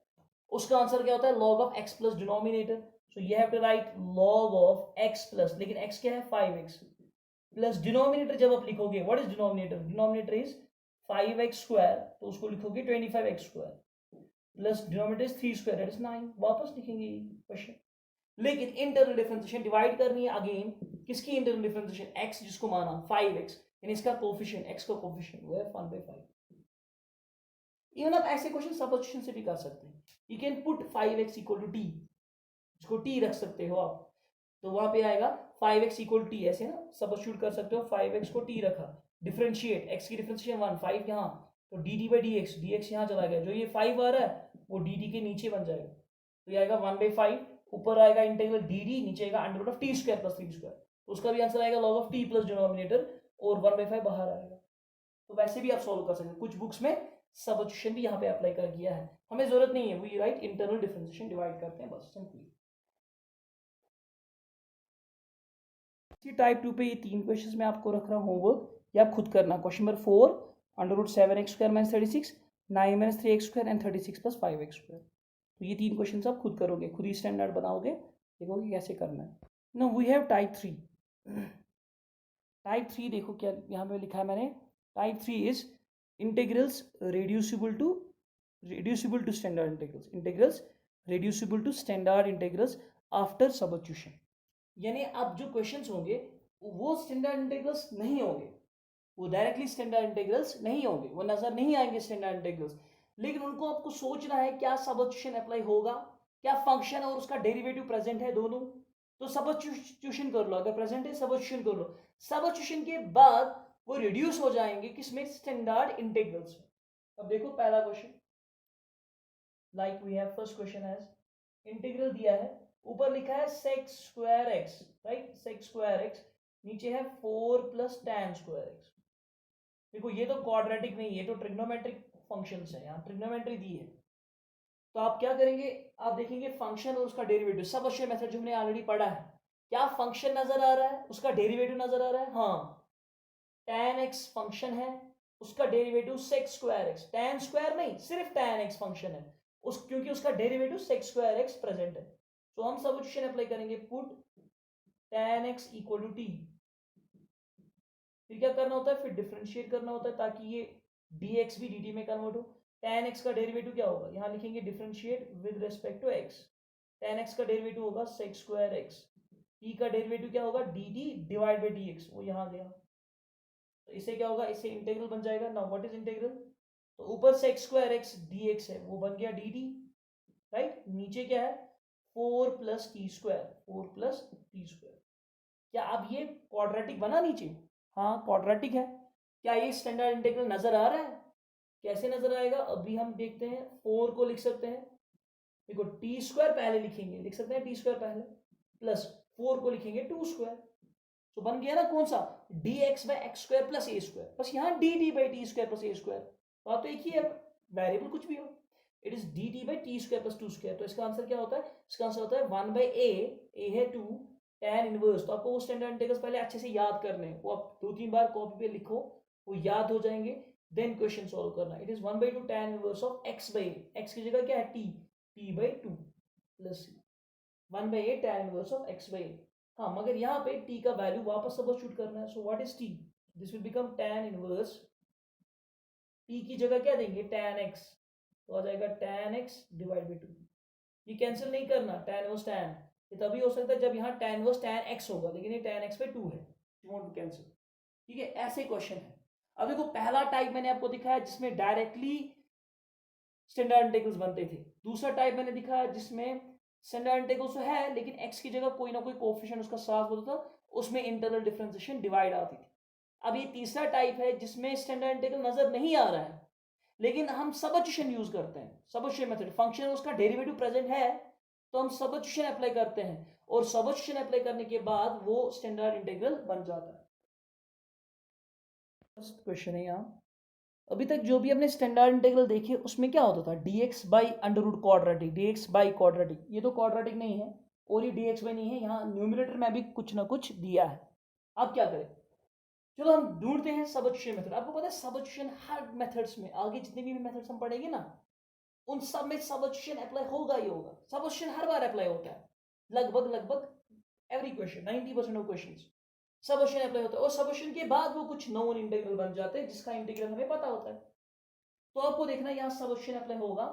Speaker 1: उसका आंसर क्या होता है log of x plus denominator, so you have to write log of x plus, लेकिन x क्या है 5x, प्लस डिनोमिनेटर जब आप लिखोगे, what is denominator, denominator is 5x square, तो उसको लिखोगे 25x square plus denominator is 3 square that is 9, वापस लिखेंगे क्वेश्चन। लेकिन इंटरनल डिफरेंशिएशन डिवाइड करनी है अगेन, किसकी इंटरनल डिफरेंशिएशन, x जिसको माना 5x, यानी इसका कोफिशिएंट, x का कोफिशिएंट वो है 1/5। इवन आप ऐसे क्वेश्चन सब्स्टिट्यूशन से भी कर सकते हैं, you can put 5x equal to t, इसको t रख सकते हो आप, तो वहां पे आएगा 5x इक्वल t, ऐसे ना सब्स्टिट्यूट कर सकते हो, 5x को t रखा, डिफरेंशिएट, x की डिफरेंशिएशन 1, 5 यहाँ, तो dt बाई dx, dx यहाँ चला गया, जो ये 5 आ रहा है वो dt के नीचे बन जाएगा, तो ये आएगा 1/5, ऊपर आएगा इंटीग्रल dd, नीचे आएगा under root of t square plus 3 square, तो उसका भी आंसर आएगा log of t plus denominator, और 1/5 बाहर आएगा। तो वैसे भी आप सॉल्व कर सकते हैं, कुछ बुक्स में सब्स्टिट्यूशन भी यहाँ पे अप्लाई कर किया है, हमें जरूरत नहीं है, we write internal differentiation divide करते हैं बस, सिंपली। टाइप 2 पे ये 3 क्वेश्चंस मैं आपको रख रहा हूँ होमवर्क, ये आप खुद करना। Question number 4, under root 7x square minus 36, 9 - 3x square and 36 + 5x square. तो ये 3 क्वेश्चन आप खुद करोगे, खुद ही स्टैंडर्ड बनाओगे, देखोगे कैसे करना है। Now we have type 3। Type 3 देखो क्या यहाँ पे लिखा है मैंने, type 3 is integrals reducible to standard integrals, integrals reducible to standard integrals after substitution. यानी अब जो क्वेश्चंस होंगे वो स्टैंडर्ड इंटीग्रल्स नहीं होंगे, वो डायरेक्टली स्टैंडर्ड इंटीग्रल्स नहीं होंगे, वो नजर नहीं आएंगे स्टैंडर्ड इंटीग्रल्स, लेकिन उनको आपको सोचना है क्या सब्स्टिट्यूशन अप्लाई होगा, क्या फंक्शन और उसका डेरिवेटिव प्रेजेंट है दोनों, तो सब्स्टिट्यूशन कर लो, अगर प्रेजेंट है सब्स्टिट्यूशन कर लो, सब्स्टिट्यूशन के बाद वो रिड्यूस हो जाएंगे किसमें, स्टैंडर्ड इंटीग्रल्स में। अब देखो पहला क्वेश्चन, like we have first question as integral दिया है, ऊपर लिखा है sec square x, right, sec square x, नीचे है 4 + tan स्क्वायर x। देखो ये तो क्वाड्रेटिक नहीं, ये तो ट्रिग्नोमेट्रिक फंक्शंस है, यहाँ ट्रिग्नोमेट्री दी है, तो आप क्या करेंगे, आप देखेंगे फंक्शन और उसका डेरिवेटिव, सब अच्छे मेथड जो हमने ऑलरेडी पढ़ा है, क्या फंक्शन नजर आ रहा है, उसका डेरिवेटिव नजर आ रहा है, हाँ, tan x फंक्शन है, उसका derivative sec square x, tan square नहीं, सिर्फ tan x फंक्शन है, क्योंकि उसका derivative sec square x present है, तो हम सब्स्टिट्यूशन अप्लाई करेंगे, put tan x equal to t, फिर क्या करना होता है, फिर डिफरेंशिएट करना होता है ताकि ये dx भी dt में कन्वर्ट हो। tan x का डेरिवेटिव क्या होगा, यहाँ लिखेंगे differentiate with respect to x, tan x का डेरिवेटिव होगा sec स्क्वायर x, t का डेरिवेटिव क्या होगा, dt डिवाइड बाई dx, वो यहाँ गया, तो इसे क्या होगा, इसे इंटीग्रल बन जाएगा। नाउ व्हाट इज इंटीग्रल, तो ऊपर sec स्क्वायर x dx है, वो बन गया dt, राइट, नीचे क्या है 4 + t स्क्वायर, 4 + t स्क्वायर। क्या अब ये क्वाड्रेटिक बना नीचे, हाँ क्वाड्रेटिक है, क्या ये स्टैंडर्ड इंटीग्रल नजर आ रहा है, कैसे नजर आएगा, अभी हम देखते हैं, 4 को लिख सकते हैं, देखो टी स्क्वायर पहले लिखेंगे, लिख सकते हैं टी स्क्वायर पहले, प्लस 4 को लिखेंगे 2 स्क्वायर, तो बन गया ना कौन सा, dx/x² + a², बस यहाँ dt/t² + a², बात तो एक ही है, वेरिएबल कुछ भी हो, इट इज dt/t² + 2², तो इसका आंसर क्या होता है, इसका आंसर होता है 1/a, a है 2, tan इनवर्स, तो आपको वो स्टैंडर्ड इंटीग्रल्स पहले अच्छे से याद करने हैं, वो आप 2-3 बार कॉपी पे लिखो, वो याद हो जाएंगे, देन क्वेश्चन सॉल्व करना। It is 1/2 tan inverse of x/a, x की जगह क्या है t, t/2 plus 1/a tan inverse of x/a, हाँ मगर यहाँ पे t का वैल्यू वापस सब्स्टिट्यूट करना है, सो what is t, this will become tan inverse, t की जगह क्या देंगे tan x, तो आ जाएगा tan x डिवाइड बाई 2, ये कैंसिल नहीं करना, tan इनवर्स tan, ये तभी हो सकता है जब यहाँ tan इनवर्स tan x होगा, लेकिन ये tan x/2 है, यू वांट टू कैंसिल, ठीक है, ऐसे क्वेश्चन है। अब देखो पहला टाइप मैंने आपको दिखाया जिसमें डायरेक्टली स्टैंडर्ड इंटीग्रल्स बनते थे, दूसरा टाइप मैंने दिखाया जिसमें स्टैंडर्ड इंटीग्रल्स तो है लेकिन x की जगह कोई ना कोई कोएफिशिएंट उसका साथ होता था, उसमें इंटरनल डिफरेंशिएशन डिवाइड आती थी। अब ये तीसरा टाइप है जिसमें स्टैंडर्ड इंटीग्रल नजर नहीं आ रहा है, लेकिन हम सब्स्टिट्यूशन यूज करते हैं, सब्स्टिट्यूशन मेथड, फंक्शन उसका डेरिवेटिव प्रेजेंट है तो हम सब्स्टिट्यूशन अप्लाई करते हैं, और सब्स्टिट्यूशन अप्लाई करने के बाद वो स्टैंडर्ड इंटीग्रल बन जाता है। फर्स्ट क्वेश्चन है यहाँ, अभी तक जो भी हमने स्टैंडर्ड इंटीग्रल देखे उसमें क्या होता था, dx/अंडर रूट क्वाड्रेटिक, dx/क्वाड्रेटिक, ये तो क्वाड्रेटिक नहीं है और ये dx/ नहीं है, यहाँ न्यूमरेटर में भी कुछ ना कुछ दिया है। अब क्या करें, चलो हम ढूंढते हैं सब्स्टिट्यूशन मेथड। आपको पता है सब्स्टिट्यूशन हर मेथड्स में, आगे जितने भी मेथड्स हम पढ़ेंगे ना उन सब में सब्स्टिट्यूशन अप्लाई होगा ही होगा, सब्स्टिट्यूशन हर बार अप्लाई होता है, लगभग लगभग every question, 90% of questions substitution apply होता है और सबोशन के बाद वो कुछ नॉन इंटीग्रल बन जाते हैं जिसका इंटीग्रल हमें पता होता है। तो आपको देखना यहाँ सबोशन अप्लाई होगा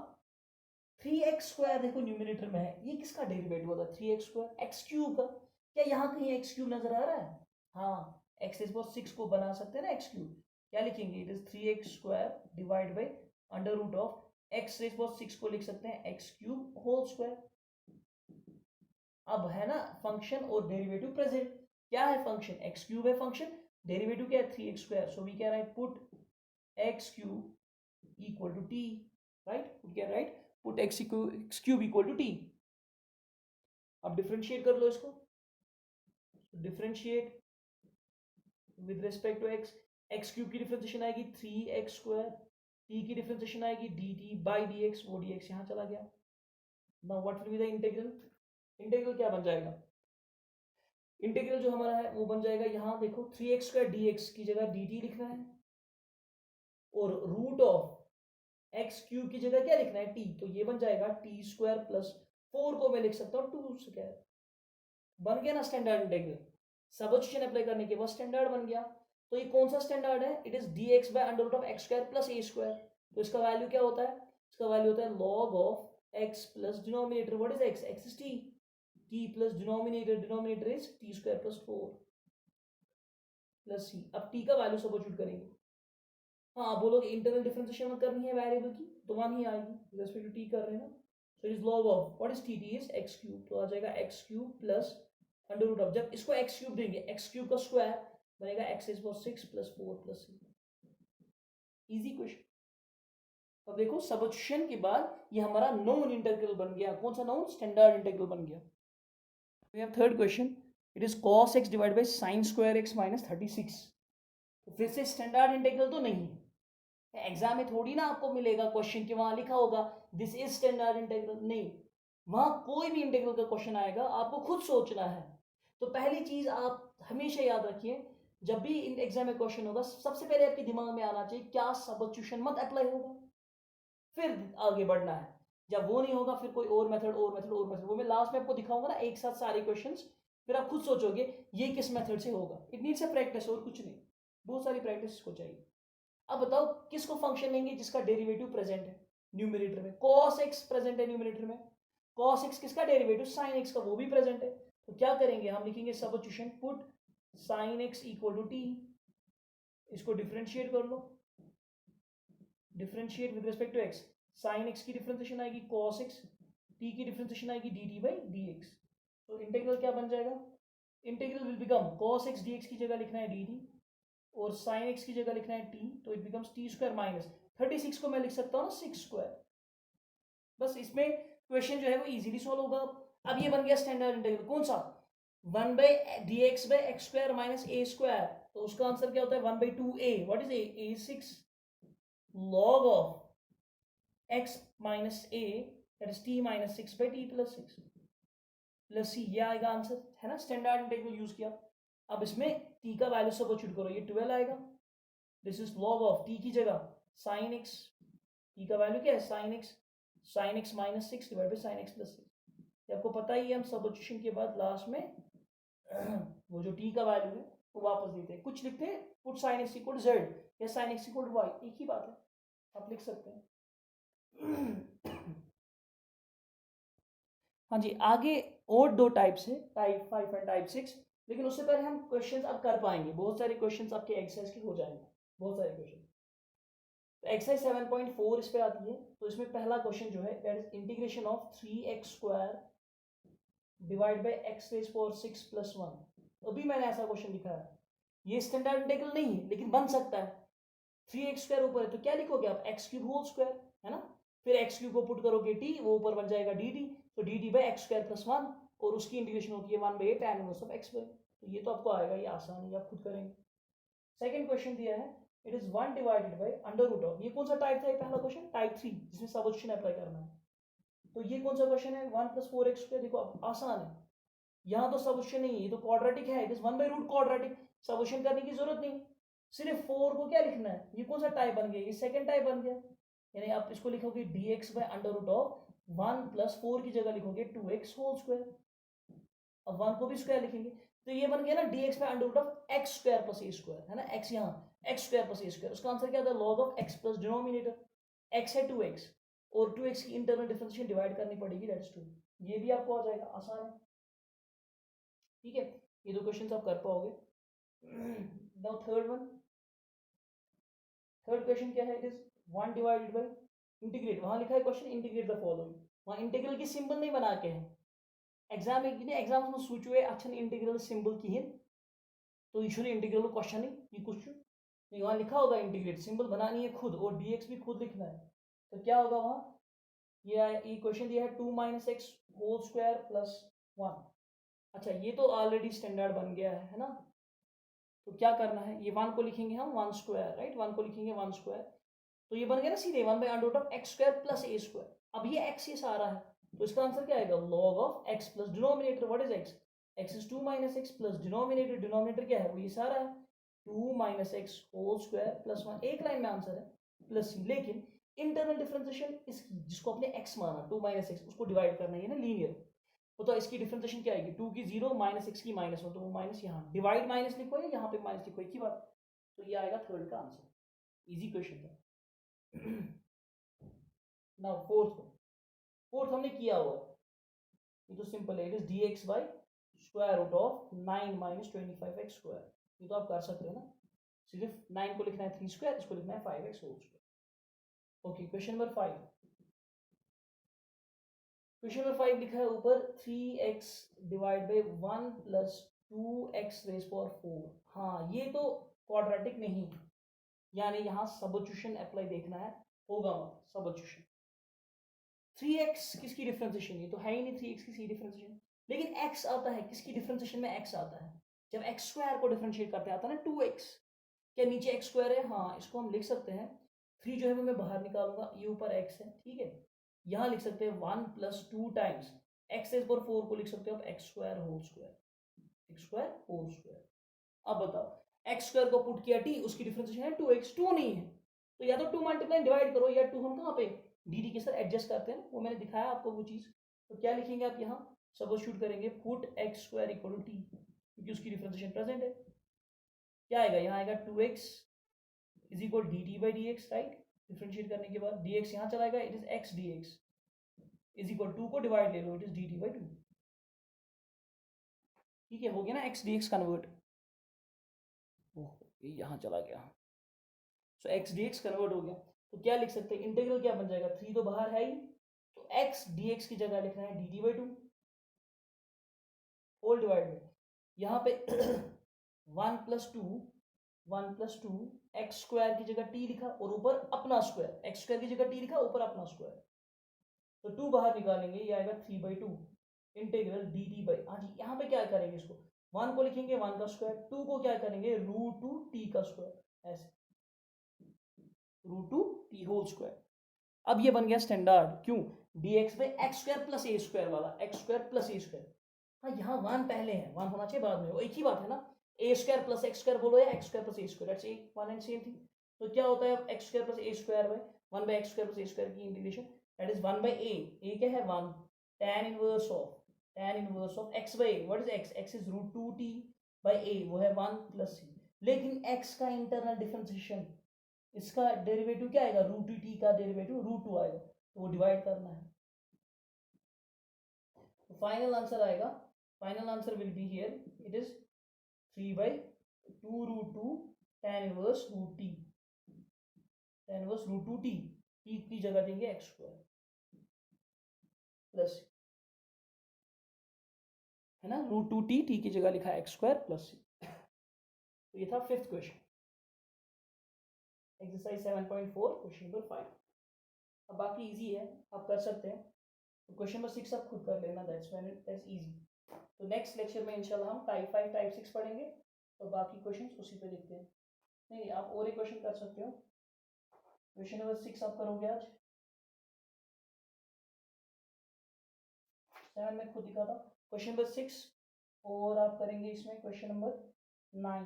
Speaker 1: 3x² देखो न्यूमिनेटर में है, ये किसका डेरिवेटिव होता है 3x² x क्यूब का। क्या यहाँ कहीं x क्यूब नजर आ रहा है? हाँ, x इज 6 को बना सकते हैं ना x क्यूब। क्या लिखेंगे? It is 3x² divide by under root of x is 6 को लिख सकते हैं x क्यूब होल स्क्वायर। अब है ना फंक्शन और डेरिवेटिव प्रेजेंट। क्या है फंक्शन? x क्यूब है फंक्शन, डेरिवेटिव क्या है 3x²। So we can write put x cube equal to t, right? We can write put x cube equal to t। अब डिफरेंशिएट कर लो इसको, differentiate with respect to x cube की differentiation आएगी 3x², t की differentiation आएगी dt by dx, वो dx यहाँ चला गया। Now what will be the integral? Integral क्या बन जाएगा? इंटीग्रल जो हमारा है वो बन जाएगा, यहाँ देखो 3x² dx की जगह dt लिखना है और रूट ऑफ x क्यूब की जगह क्या लिखना है t, तो ये बन जाएगा t² प्लस 4 को मैं लिख सकता हूँ 2²। बन गया ना स्टैंडर्ड इंटीग्रल। सबस्टिट्यूशन अप्लाई करने के बाद स्टैंडर्ड बन गया। तो ये कौन सा स्टैंडर्ड है? It is dx by under root of x² plus a²। तो इसका वैल्यू क्या होता है? इसका वैल्यू होता है log of x plus denominator, what is x? x is t plus denominator is t² plus 4 plus c। अब t का वैल्यू सबस्टिट्यूट करेंगे। हाँ, बोलोगे इंटरवल डिफरेंशिएशन करनी है वेरिएबल की तो 1 ही आएगी, रेस्पेक्ट टू t कर रहे हैं ना। So it is log of what is t? t is x cube, तो आ जाएगा x cube plus under root of, जब इसको x क्यूब देंगे x क्यूब का स्क्वायर बनेगा x is 6 plus 4 plus c। Easy question. अब देखो सबस्टिट्यूशन के बाद ये हमारा नॉन इंटीग्रल बन गया। कौन सा नॉन? स्टैंडर्ड इंटीग्रल बन गया। We have third question, it is cos x divide by sin² x minus 36। तो फिर से स्टैंडर्ड इंटीग्रल तो नहीं है, एग्जाम में थोड़ी ना आपको मिलेगा क्वेश्चन कि वहां लिखा होगा दिस इज स्टैंडर्ड इंटीग्रल, नहीं। वहां कोई भी इंटीग्रल का क्वेश्चन आएगा आपको खुद सोचना है। तो पहली चीज आप हमेशा याद रखिए, जब भी एग्जाम में क्वेश्चन होगा सबसे पहले आपके दिमाग में आना चाहिए क्या सबस्टिट्यूशन मत अप्लाई होगा, फिर आगे बढ़ना है। जब वो नहीं होगा फिर कोई और मेथड वो मैं लास्ट में आपको दिखाऊंगा ना एक साथ सारे क्वेश्चंस, फिर आप खुद सोचोगे ये किस मेथड से होगा। इट नीड्स अ प्रैक्टिस और कुछ नहीं, बहुत सारी प्रैक्टिस को चाहिए। अब बताओ किसको फंक्शन लेंगे जिसका डेरिवेटिव प्रेजेंट है न्यूमरेटर में? cos x प्रेजेंट है न्यूमरेटर में, cos x किसका डेरिवेटिव? sin x का, वो भी प्रेजेंट है। तो क्या करेंगे हम? लिखेंगे substitution put sin x equal to t, इसको डिफरेंशिएट कर लो, differentiate with respect to x। sin x की डिफरेंशिएशन आएगी cos x, t की डिफरेंशिएशन आएगी dt बाई dx। तो इंटीग्रल क्या बन जाएगा? Integral will become cos x dx की जगह लिखना है dt और sin x की जगह लिखना है t, तो इट बिकम्स t² माइनस 36 को मैं लिख सकता हूँ ना 6²। बस इसमें क्वेश्चन जो है वो इजीली सॉल्व होगा। अब ये बन गया स्टैंडर्ड इंटीग्रल, कौन सा? 1/dx/x² minus a²। तो उसका आंसर क्या होता है? 1/2a। What is a? a 6 log of x minus a, that is t minus 6/t plus 6 plus c, ये आएगा आंसर, है ना? स्टैंडर्ड इंटीग्रल यूज किया। अब इसमें t का वैल्यू सबस्टिट्यूट करो, ये 12 आएगा। This is log of t की जगह sin x, t का वैल्यू क्या है? sin x minus 6 divide by sin x plus 6। आपको पता ही है हम सबस्टिट्यूशन के बाद लास्ट में वो जो t का वैल्यू है वो वापस देते हैं, कुछ लिखते हैं put sin x equal z या sin x इक्वल y, एक ही बात है, आप लिख सकते हैं। हाँ जी, आगे और दो टाइप्स है, टाइप 5 एंड टाइप 6, लेकिन उससे पहले हम क्वेश्चंस अब कर पाएंगे, बहुत सारे क्वेश्चंस आपके एक्सरसाइज के हो जाएंगे, बहुत सारे क्वेश्चन। तो एक्सरसाइज 7.4 इस पे आती है। तो इसमें पहला क्वेश्चन जो है that is integration of 3x² divide by x raise power 6 plus 1। अभी मैंने ऐसा क्वेश्चन लिखा है, ये स्टैंडर्ड इंटीग्रल नहीं है लेकिन बन सकता है। 3x² ऊपर है तो क्या लिखोगे आप? x क्यूब होल स्क्वायर, है ना? फिर x क्यूब को पुट करोगे t, वो ऊपर बन जाएगा dt, तो dt बाई x² प्लस 1 और उसकी इंटीग्रेशन होती है 1/8 tan inverse of x by. तो ये तो आपको आएगा, ये आसान है, आप खुद करेंगे। सेकंड क्वेश्चन दिया है, it is 1 divided by under root of, ये कौन सा टाइप था? ये पहला क्वेश्चन टाइप 3 जिसमें सबस्टिट्यूशन अप्लाई करना है। तो ये कौन सा क्वेश्चन है? 1 प्लस 4x²। देखो अब आसान है, यहाँ तो सबस्टिट्यूशन नहीं है, ये तो क्वाड्रेटिक है, इट इज 1/रूट क्वाड्रेटिक, सबस्टिट्यूशन करने की जरूरत नहीं, सिर्फ 4 को क्या लिखना है? ये कौन सा टाइप बन गया? ये सेकंड टाइप बन गया, यानी आप इसको लिखोगे dx by under root of 1 plus 4 की जगह लिखोगे 2x होल स्क्वायर। अब 1 को भी स्क्वायर लिखेंगे, तो ये बन गया ना dx by under root of x square plus a square, है ना, x यहाँ x square plus a square. उसका आंसर क्या था, log of x plus denominator x है 2x और 2x की इंटरनल डिफरेंशिएशन डिवाइड करनी पड़ेगी, दैट इज 2। ये भी आपको आ जाएगा, आसान है, ठीक है। ये दो क्वेश्चंस आप कर पाओगे। नाउ थर्ड क्वेश्चन क्या है, it is 1 divided by integrate. वहां लिखा है क्वेश्चन इंटीग्रेट द फॉलोइंग, वहां इंटीग्रल की सिंबल नहीं बना के है। एग्जाम में सोचो अच्छा इंटीग्रल सिंबल की तो यूजुअली इंटीग्रल क्वेश्चन ही कुछ नहीं, वहां लिखा होगा इंटीग्रेट, सिंबल बनानी है खुद और dx भी खुद लिखना है। तो क्या होगा वहां, ये क्वेश्चन दिया है 2 - x होल स्क्वायर प्लस 1। अच्छा ये तो ऑलरेडी स्टैंडर्ड बन गया है ना। तो क्या करना है, ये 1 को लिखेंगे हम 1 स्क्वायर, राइट, 1 को लिखेंगे 1 स्क्वायर। तो ये बन गया ना सीधे 1 by under root of x square plus a square. अब ये x ये सारा है, तो इसका आंसर क्या आएगा, log of x plus denominator, what is x, x is 2 - x plus denominator क्या है, वो ये सारा है 2 - x होल स्क्वायर प्लस 1। एक लाइन में आंसर है प्लस c। लेकिन इंटरनल डिफरेंशिएशन इसकी, जिसको आपने x माना 2 - x, उसको डिवाइड करना है ना लीनियर। तो इसकी डिफरेंशिएशन क्या आएगी, 2 की 0 -x की -1, तो वो माइनस यहाँ डिवाइड माइनस लिखो या यहाँ पे माइनस लिखो, एक ही बात। तो ये आएगा थर्ड का आंसर, इजी क्वेश्चन था। नाउ फोर्थ हमने किया हुआ, ये तो सिंपल है, it is dx by square root of 9 - 25x square. ये तो आप कर सकते हैं ना, सिर्फ 9 को लिखना है 3 स्क्वायर, इसको लिखना है 5x whole square. Okay, question number 5। Question number 5 लिखा है ऊपर 3x divide by 1 plus 2x raise power 4। हाँ ये तो क्वाड्रेटिक नहीं, यानी यहाँ सबस्टिट्यूशन अप्लाई देखना है, होगा सबस्टिट्यूशन। 3x किसकी डिफरेंशिएशन, ये तो है ही नहीं 3x की डिफरेंशिएशन, लेकिन x आता है किसकी डिफरेंशिएशन में, x आता है जब x स्क्वायर को डिफरेंशिएट करते आता है ना 2x। क्या नीचे x स्क्वायर है, हाँ इसको हम लिख सकते हैं, 3 जो है वो मैं बाहर निकालूंगा, ये ऊपर x है, ठीक है। यहाँ लिख सकते हैं 1 + 2 टाइम्स x रेज़ पावर 4 को लिख सकते हो आप x स्क्वायर होल स्क्वायर। अब बताओ x स्क्वायर को पुट किया t, उसकी डिफरेंशिएशन है 2x, 2 नहीं है तो या तो 2 मल्टीप्लाई डिवाइड करो, या 2 हम कहाँ पे dt के साथ एडजस्ट करते हैं, वो मैंने दिखाया आपको वो चीज। तो क्या लिखेंगे आप यहाँ, सबस्टिट्यूट करेंगे, put x square equal to t, क्योंकि उसकी डिफरेंशिएशन प्रेजेंट है। क्या आएगा, यहाँ आएगा 2x is equal dt by dx, right. Differentiate करने के बाद dx यहाँ चला गया, it is x dx is equal 2 को डिवाइड ले लो, इट इज dt बाई 2, ठीक है, हो गया ना x dx कन्वर्ट, यहाँ चला गया, सो x dx कन्वर्ट हो गया। तो क्या लिख सकते हैं, इंटीग्रल क्या बन जाएगा, 3 तो बाहर है ही, तो x dx की जगह लिखना है dt बाई 2 होल डिवाइड में, यहाँ पे 1 + 2 एक्स स्क्वायर की जगह t लिखा और ऊपर अपना स्क्वायर, एक्स स्क्वायर की जगह t लिखा ऊपर अपना स्क्वायर, तो 2 बाहर निकालेंगे, ये आएगा 3/2 इंटीग्रल dt बाई, हाँ जी यहाँ पे क्या करेंगे, इसको 1 को लिखेंगे 1 का स्क्वायर, 2 को क्या करेंगे √2t का स्क्वायर, ऐसे √2t होल स्क्वायर। अब ये बन गया स्टैंडर्ड, क्यों, dx by x square plus a square वाला, x square plus a square. हाँ यहाँ 1 पहले है, 1 होना चाहिए बाद में, वो एक ही बात है ना, a square plus x square बोलो या x square plus a square, that's एक वन एंड सेम थिंग। तो क्या होता है x square plus a square by 1 by x square plus a square की integration, that is 1 by a क्या है 1, tan inverse of x by A, what is x, x is √2t by a, वो है 1 + c। लेकिन x का internal differentiation, इसका derivative क्या आएगा, √2t का डेरिवेटिव √2 आएगा, तो वो डिवाइड करना है। तो फाइनल आंसर आएगा, final answer will be here, it is 3/2 tan inverse √t, tan inverse √2t, t की जगह देंगे x स्क्वायर प्लस, है ना, √2t, t की जगह लिखा है x स्क्वायर प्लस c। तो ये था 5th question, exercise 7.4 question number 5। अब बाकी इजी है, आप कर सकते हैं। तो क्वेश्चन नंबर 6 आप खुद कर लेना, दैट्स इजी। तो नेक्स्ट लेक्चर में इंशाल्लाह हम टाइप 5 टाइप 6 पढ़ेंगे, तो बाकी क्वेश्चन उसी पे देखते हैं। नहीं आप और एक क्वेश्चन कर सकते हो, क्वेश्चन नंबर 6 आप करोगे आज, 7 में खुद दिखा था, क्वेश्चन नंबर 6 और आप करेंगे इसमें क्वेश्चन नंबर 9,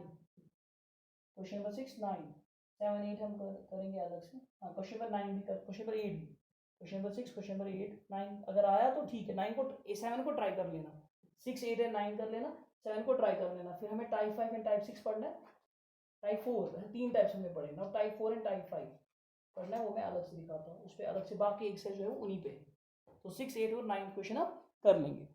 Speaker 1: क्वेश्चन नंबर 6 9 7 8 हम करेंगे अलग से। हाँ क्वेश्चन नंबर 9 भी कर, क्वेश्चन नंबर 8 भी, क्वेश्चन नंबर 6 क्वेश्चन नंबर 8 9 अगर आया तो ठीक है, 9 को 7 को ट्राई कर लेना, 6 8 एंड 9 कर लेना, 7 को ट्राई कर लेना, फिर हमें टाइप 5 एंड टाइप 6 पढ़ना है, टाइप 4 3 टाइप्स हमने पढ़े ना, टाइप 4 एंड टाइप 5 पढ़ना है, वो मैं अलग से दिखाता हूँ, उस पर अलग से बाकी एक्सरसाइज जो है उन्हीं पे। तो 6, 8 और 9 क्वेश्चन आप कर लेंगे।